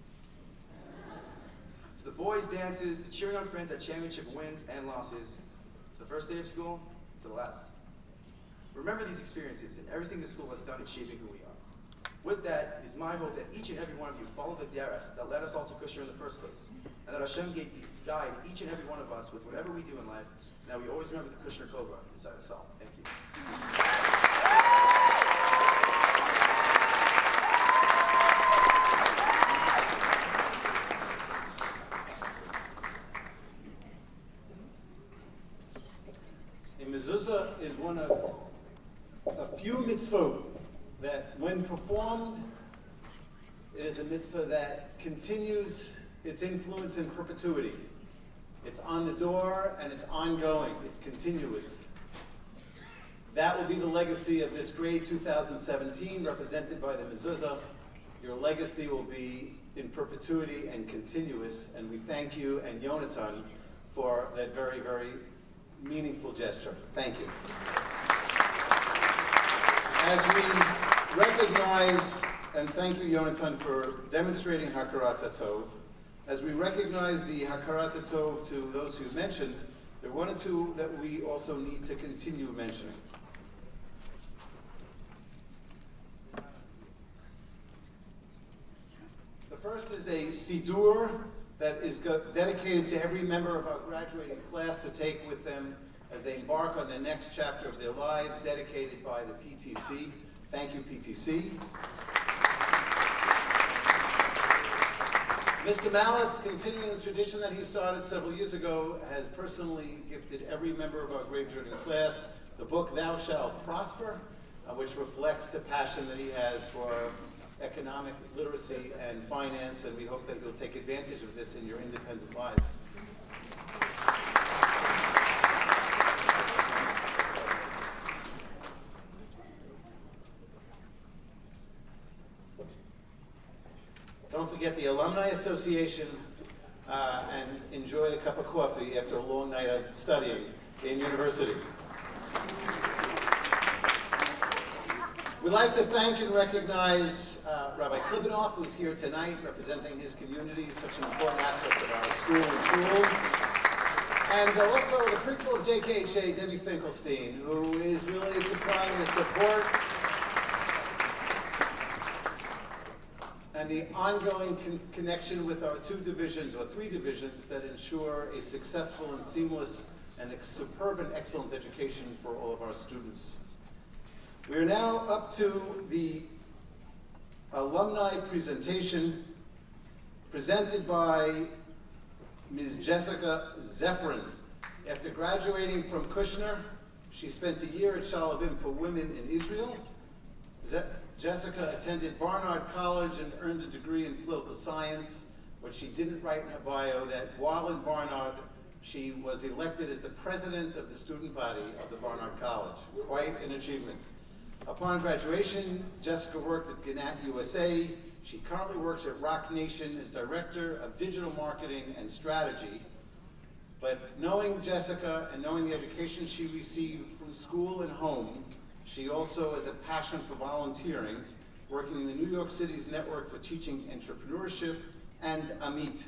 to the boys' dances, to cheering on friends at championship wins and losses, to the first day of school, to the last. Remember these experiences and everything this school has done in shaping who we are. With that, it is my hope that each and every one of you follow the derech that led us all to Kushner in the first place, and that Hashem guide each and every one of us with whatever we do in life, and that we always remember the Kushner Cobra inside us all. Thank you. A mezuzah is one of a few mitzvot that, when performed, it is a mitzvah that continues its influence in perpetuity. It's on the door and it's ongoing. It's continuous. That will be the legacy of this grade 2017, represented by the mezuzah. Your legacy will be in perpetuity and continuous, and we thank you and Yonatan for that very, very meaningful gesture. Thank you. As we recognize, and thank you, Yonatan, for demonstrating Hakarat HaTov, as we recognize the Hakarat HaTov to those who mentioned, there are one or two that we also need to continue mentioning. The first is a Sidur that is dedicated to every member of our graduating class to take with them as they embark on the next chapter of their lives, dedicated by the PTC. Thank you, PTC. Mr. Mallett's, continuing the tradition that he started several years ago, has personally gifted every member of our graduating class the book Thou Shalt Prosper, which reflects the passion that he has for economic literacy and finance, and we hope that you'll take advantage of this in your independent lives. Don't forget the Alumni Association, and enjoy a cup of coffee after a long night of studying in university. We'd like to thank and recognize Rabbi Klibanoff, who's here tonight representing his community, such an important aspect of our school and shul. And also the principal of JKHA, Debbie Finkelstein, who is really supplying the support and the ongoing connection with our two divisions, or three divisions, that ensure a successful and seamless and superb and excellent education for all of our students. We are now up to the alumni presentation presented by Ms. Jessica Zephyrin. After graduating from Kushner, she spent a year at Shalavim for Women in Israel. Jessica attended Barnard College and earned a degree in political science, but she didn't write in her bio that while in Barnard, she was elected as the president of the student body of the Barnard College. Quite an achievement. Upon graduation, Jessica worked at Gannett USA. She currently works at Rock Nation as Director of Digital Marketing and Strategy. But knowing Jessica and knowing the education she received from school and home, she also has a passion for volunteering, working in the New York City's Network for Teaching Entrepreneurship and Amit.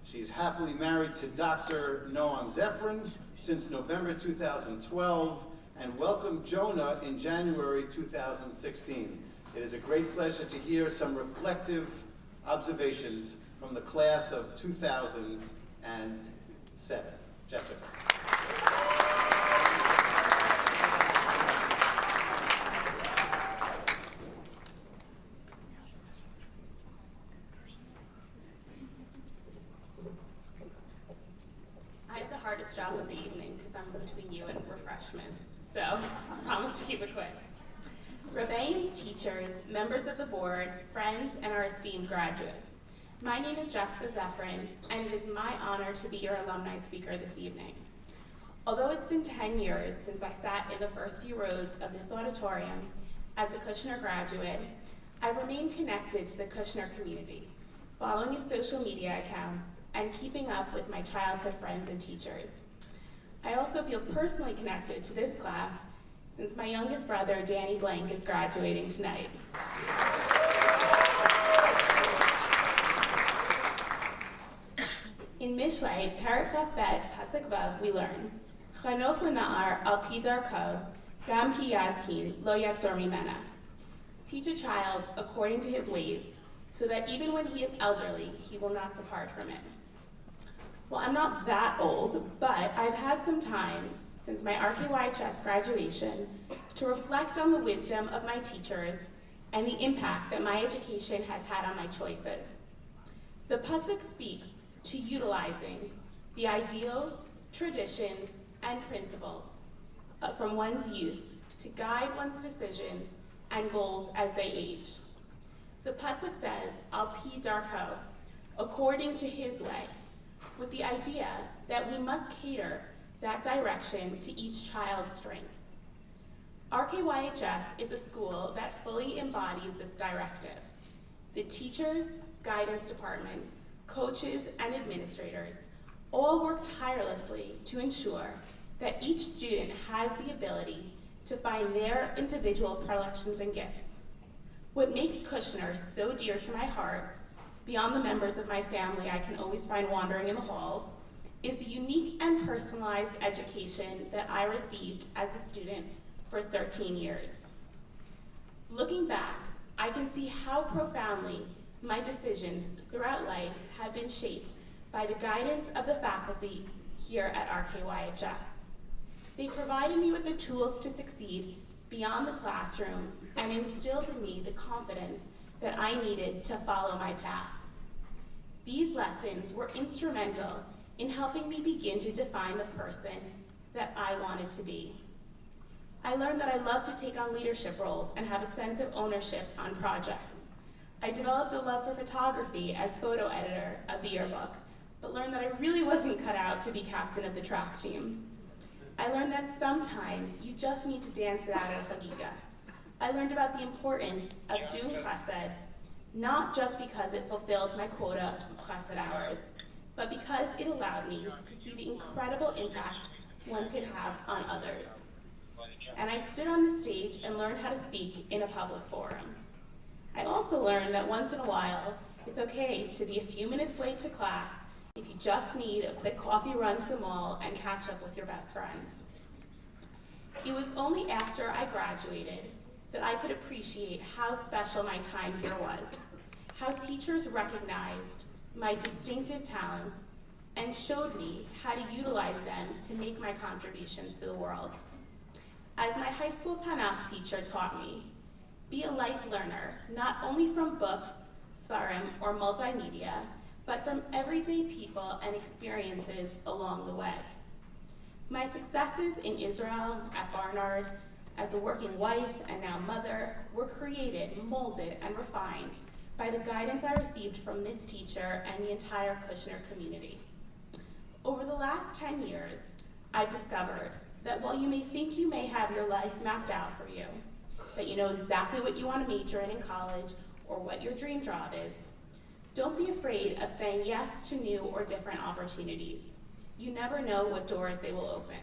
She's happily married to Dr. Noam Zephyrin since November 2012, and welcomed Jonah in January 2016. It is a great pleasure to hear some reflective observations from the class of 2007. Jessica. I have the hardest job of the evening because I'm between you and refreshments, so I promise to keep it quick. Rebbeim, teachers, members of the board, friends, and our esteemed graduates. My name is Jessica Zephyrin, and it is my honor to be your alumni speaker this evening. Although it's been 10 years since I sat in the first few rows of this auditorium as a Kushner graduate, I've remained connected to the Kushner community, following its social media accounts and keeping up with my childhood friends and teachers. I also feel personally connected to this class since my youngest brother, Danny Blank, is graduating tonight. In Mishlei, Perek Chaf Bet, Pasuk Vav, we learn, Chanoch l'na'ar al pi darko, gam ki yazkin lo yatzor mimena. Teach a child according to his ways, so that even when he is elderly, he will not depart from it. Well, I'm not that old, but I've had some time since my RKYHS graduation to reflect on the wisdom of my teachers and the impact that my education has had on my choices. The Pasuk speaks to utilizing the ideals, traditions, and principles from one's youth to guide one's decisions and goals as they age. The Pasuk says, Al pi darko, according to his way, with the idea that we must cater that direction to each child's strength. RKYHS is a school that fully embodies this directive. The teachers, guidance department, coaches, and administrators all work tirelessly to ensure that each student has the ability to find their individual predilections and gifts. What makes Kushner so dear to my heart, beyond the members of my family I can always find wandering in the halls, is the unique and personalized education that I received as a student for 13 years. Looking back, I can see how profoundly my decisions throughout life have been shaped by the guidance of the faculty here at RKYHS. They provided me with the tools to succeed beyond the classroom and instilled in me the confidence that I needed to follow my path. These lessons were instrumental in helping me begin to define the person that I wanted to be. I learned that I love to take on leadership roles and have a sense of ownership on projects. I developed a love for photography as photo editor of the yearbook, but learned that I really wasn't cut out to be captain of the track team. I learned that sometimes you just need to dance it out at a chagiga. I learned about the importance of doing chesed, not just because it fulfilled my quota of chesed hours, but because it allowed me to see the incredible impact one could have on others. And I stood on the stage and learned how to speak in a public forum. I also learned that once in a while, it's okay to be a few minutes late to class if you just need a quick coffee run to the mall and catch up with your best friends. It was only after I graduated that I could appreciate how special my time here was, how teachers recognized my distinctive talents and showed me how to utilize them to make my contributions to the world. As my high school Tanakh teacher taught me, be a life learner, not only from books, svarim, or multimedia, but from everyday people and experiences along the way. My successes in Israel, at Barnard, as a working wife and now mother, were created, molded, and refined by the guidance I received from this teacher and the entire Kushner community. Over the last 10 years, I've discovered that while you may think you may have your life mapped out for you, that you know exactly what you want to major in college or what your dream job is, don't be afraid of saying yes to new or different opportunities. You never know what doors they will open.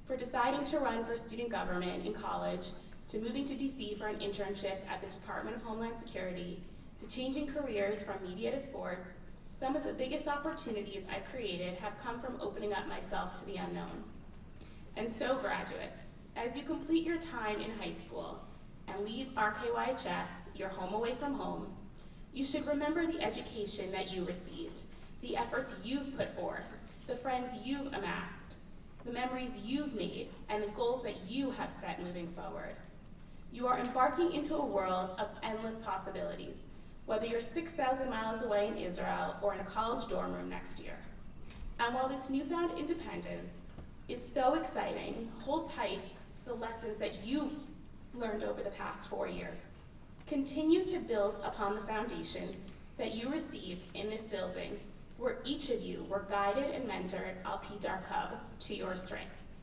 For deciding to run for student government in college, to moving to DC for an internship at the Department of Homeland Security, to changing careers from media to sports, some of the biggest opportunities I've created have come from opening up myself to the unknown. And so, graduates, as you complete your time in high school and leave RKYHS, your home away from home, you should remember the education that you received, the efforts you've put forth, the friends you've amassed, the memories you've made, and the goals that you have set moving forward. You are embarking into a world of endless possibilities, whether you're 6,000 miles away in Israel or in a college dorm room next year. And while this newfound independence is so exciting, hold tight to the lessons that you've learned over the past 4 years. Continue to build upon the foundation that you received in this building, where each of you were guided and mentored al pi darko, to your strengths.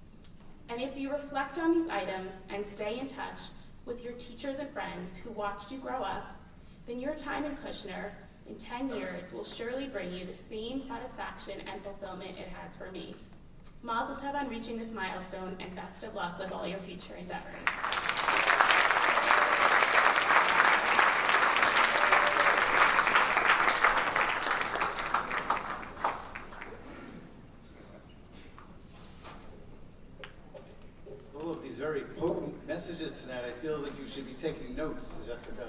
And if you reflect on these items and stay in touch with your teachers and friends who watched you grow up, then your time in Kushner in 10 years will surely bring you the same satisfaction and fulfillment it has for me. Mazel tov on reaching this milestone, and best of luck with all your future endeavors. All of these very potent messages tonight, I feel as if you should be taking notes, Jessica.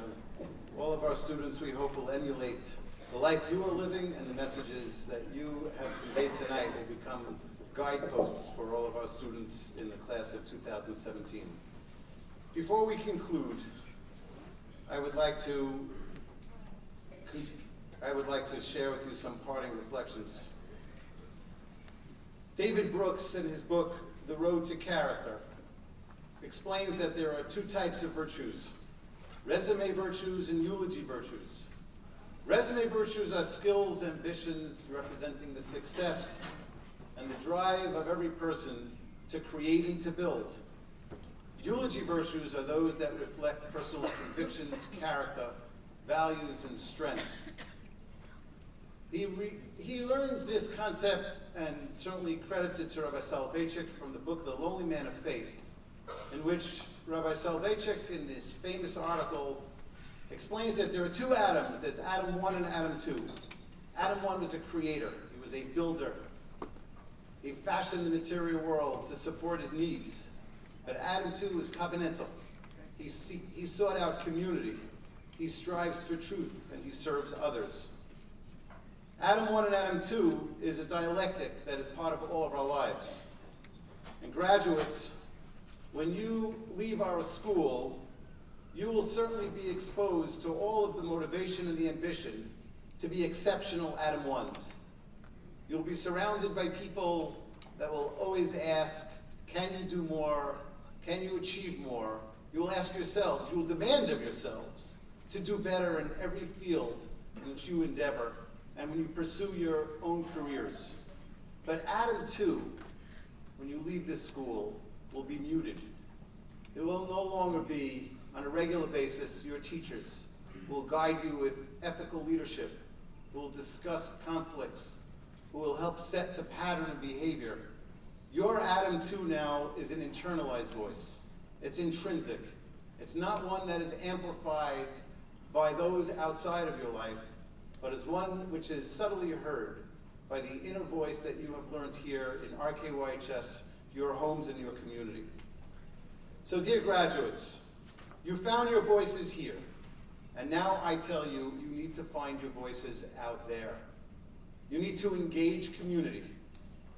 All of our students, we hope, will emulate the life you are living, and the messages that you have conveyed tonight will become guideposts for all of our students in the class of 2017. Before we conclude, I would like to share with you some parting reflections. David Brooks, in his book, The Road to Character, explains that there are two types of virtues: resume virtues and eulogy virtues. Resume virtues are skills, ambitions, representing the success and the drive of every person to create and to build. Eulogy virtues are those that reflect personal convictions, character, values, and strength. He learns this concept and certainly credits it to Rabbi Soloveitchik from the book The Lonely Man of Faith, in which Rabbi Soloveitchik, in his famous article, explains that there are two Adams. There's Adam 1 and Adam 2. Adam 1 was a creator. He was a builder. He fashioned the material world to support his needs. But Adam 2 is covenantal. He sought out community. He strives for truth, and he serves others. Adam 1 and Adam 2 is a dialectic that is part of all of our lives. And graduates, when you leave our school, you will certainly be exposed to all of the motivation and the ambition to be exceptional Adam 1s. You'll be surrounded by people that will always ask, can you do more? Can you achieve more? You will ask yourselves, you will demand of yourselves to do better in every field in which you endeavor and when you pursue your own careers. But Adam 2, when you leave this school, will be muted. It will no longer be, on a regular basis, your teachers who will guide you with ethical leadership, who will discuss conflicts, who will help set the pattern of behavior. Your Adam 2 now is an internalized voice. It's intrinsic. It's not one that is amplified by those outside of your life, but is one which is subtly heard by the inner voice that you have learned here in RKYHS, your homes and your community. So dear graduates, you found your voices here, and now I tell you, you need to find your voices out there. You need to engage community.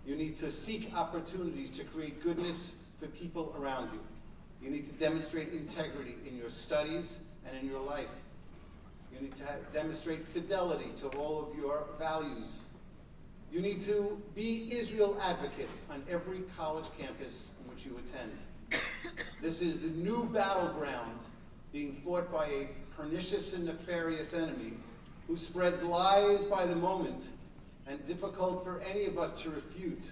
You need to seek opportunities to create goodness for people around you. You need to demonstrate integrity in your studies and in your life. You need to demonstrate fidelity to all of your values. You need to be Israel advocates on every college campus in which you attend. This is the new battleground being fought by a pernicious and nefarious enemy who spreads lies by the moment and difficult for any of us to refute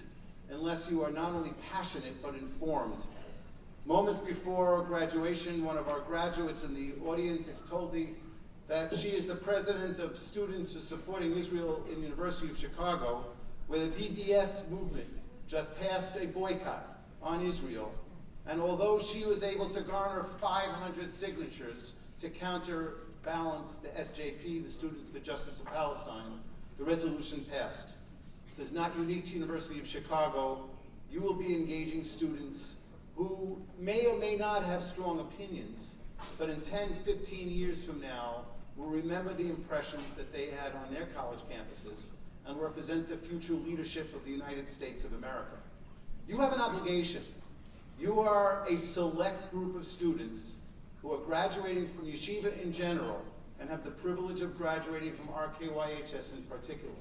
unless you are not only passionate but informed. Moments before graduation, one of our graduates in the audience told me that she is the president of Students for Supporting Israel in the University of Chicago, where the BDS movement just passed a boycott on Israel. And although she was able to garner 500 signatures to counterbalance the SJP, the Students for Justice of Palestine, the resolution passed. This is not unique to University of Chicago. You will be engaging students who may or may not have strong opinions, but in 10, 15 years from now, will remember the impressions that they had on their college campuses and represent the future leadership of the United States of America. You have an obligation. You are a select group of students who are graduating from yeshiva in general and have the privilege of graduating from RKYHS in particular.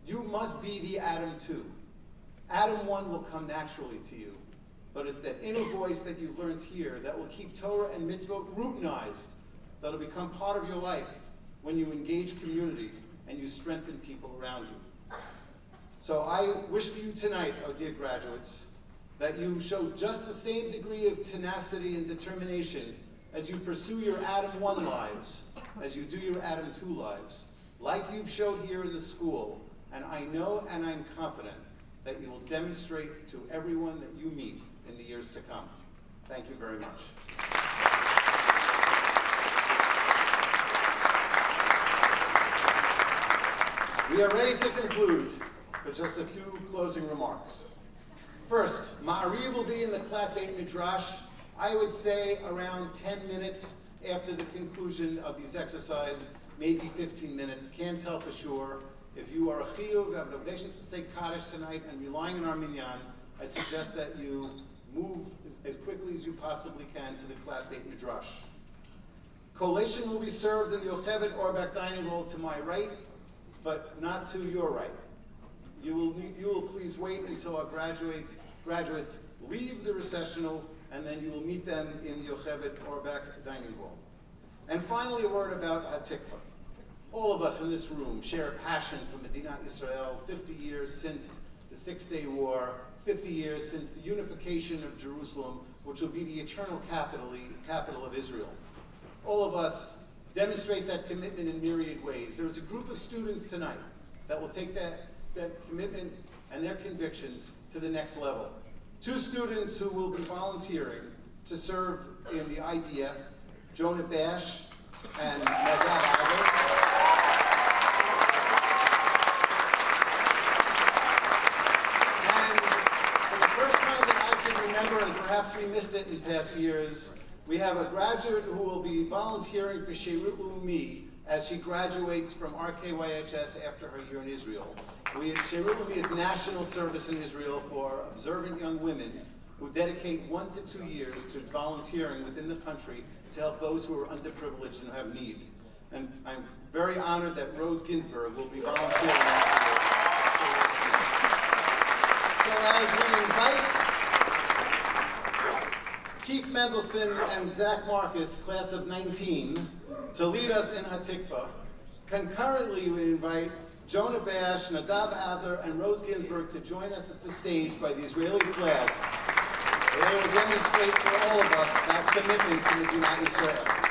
You must be the Adam 2. Adam 1 will come naturally to you, but it's that inner voice that you've learned here that will keep Torah and mitzvot routinized, that'll become part of your life when you engage community and you strengthen people around you. So I wish for you tonight, oh dear graduates, that you show just the same degree of tenacity and determination as you pursue your Adam 1 lives, as you do your Adam 2 lives, like you've showed here in the school. And I know and I'm confident that you will demonstrate to everyone that you meet in the years to come. Thank you very much. We are ready to conclude with just a few closing remarks. First, Ma'ariv will be in the Klat Beit Midrash, I would say around 10 minutes after the conclusion of these exercises, maybe 15 minutes, can't tell for sure. If you are a chiyuv, have an obligation to say Kaddish tonight and relying on our minyan, I suggest that you move as quickly as you possibly can to the Klat Beit Midrash. Collation will be served in the Yocheved Orbach dining hall to my right, but not to your right. You will please wait until our graduates leave the recessional, and then you will meet them in the Yocheved Orbach dining hall. And finally, a word about Hatikva. All of us in this room share a passion for Medinat Yisrael, 50 years since the Six-Day War, 50 years since the unification of Jerusalem, which will be the eternal capital of Israel. All of us demonstrate that commitment in myriad ways. There is a group of students tonight that will take that commitment and their convictions to the next level. 2 students who will be volunteering to serve in the IDF, Jonah Bash and Nadav Adler. And perhaps we missed it in past years, we have a graduate who will be volunteering for Sheirut Leumi as she graduates from RKYHS after her year in Israel. Sheirut Leumi is national service in Israel for observant young women who dedicate 1 to 2 years to volunteering within the country to help those who are underprivileged and have need. And I'm very honored that Rose Ginsburg will be volunteering. So as we invite Keith Mendelson and Zach Marcus, class of 19, to lead us in Hatikva. Concurrently, we invite Jonah Bash, Nadav Adler, and Rose Ginsburg to join us at the stage by the Israeli flag. They will demonstrate for all of us that commitment to Medinat Yisrael.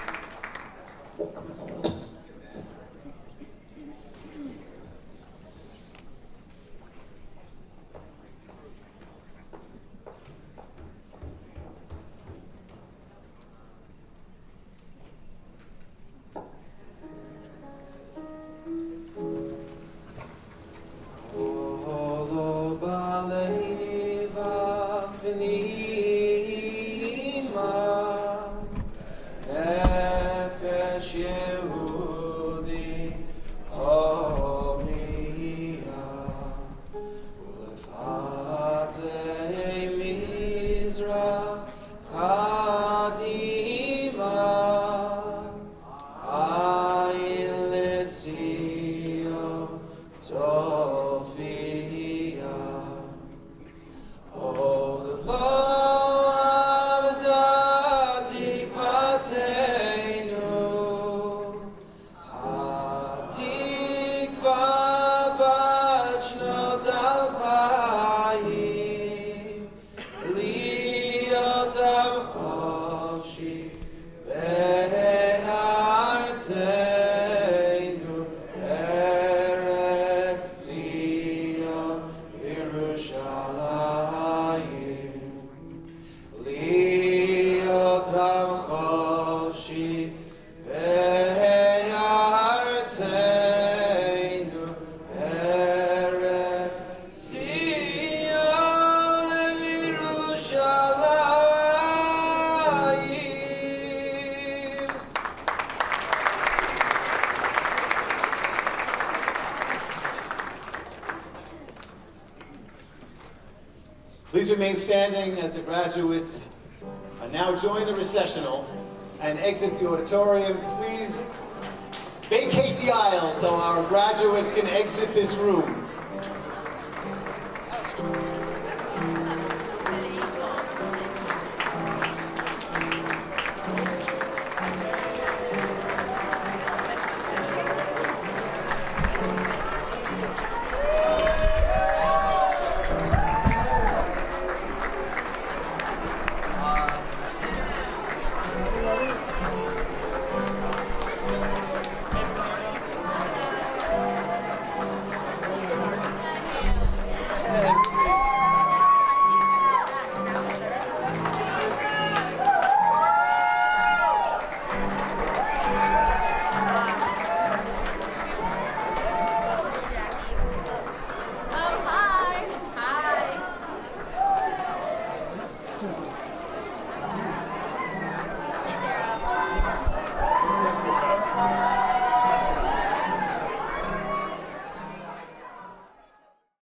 Please remain standing as the graduates now join the recessional and exit the auditorium. Please vacate the aisle so our graduates can exit this room.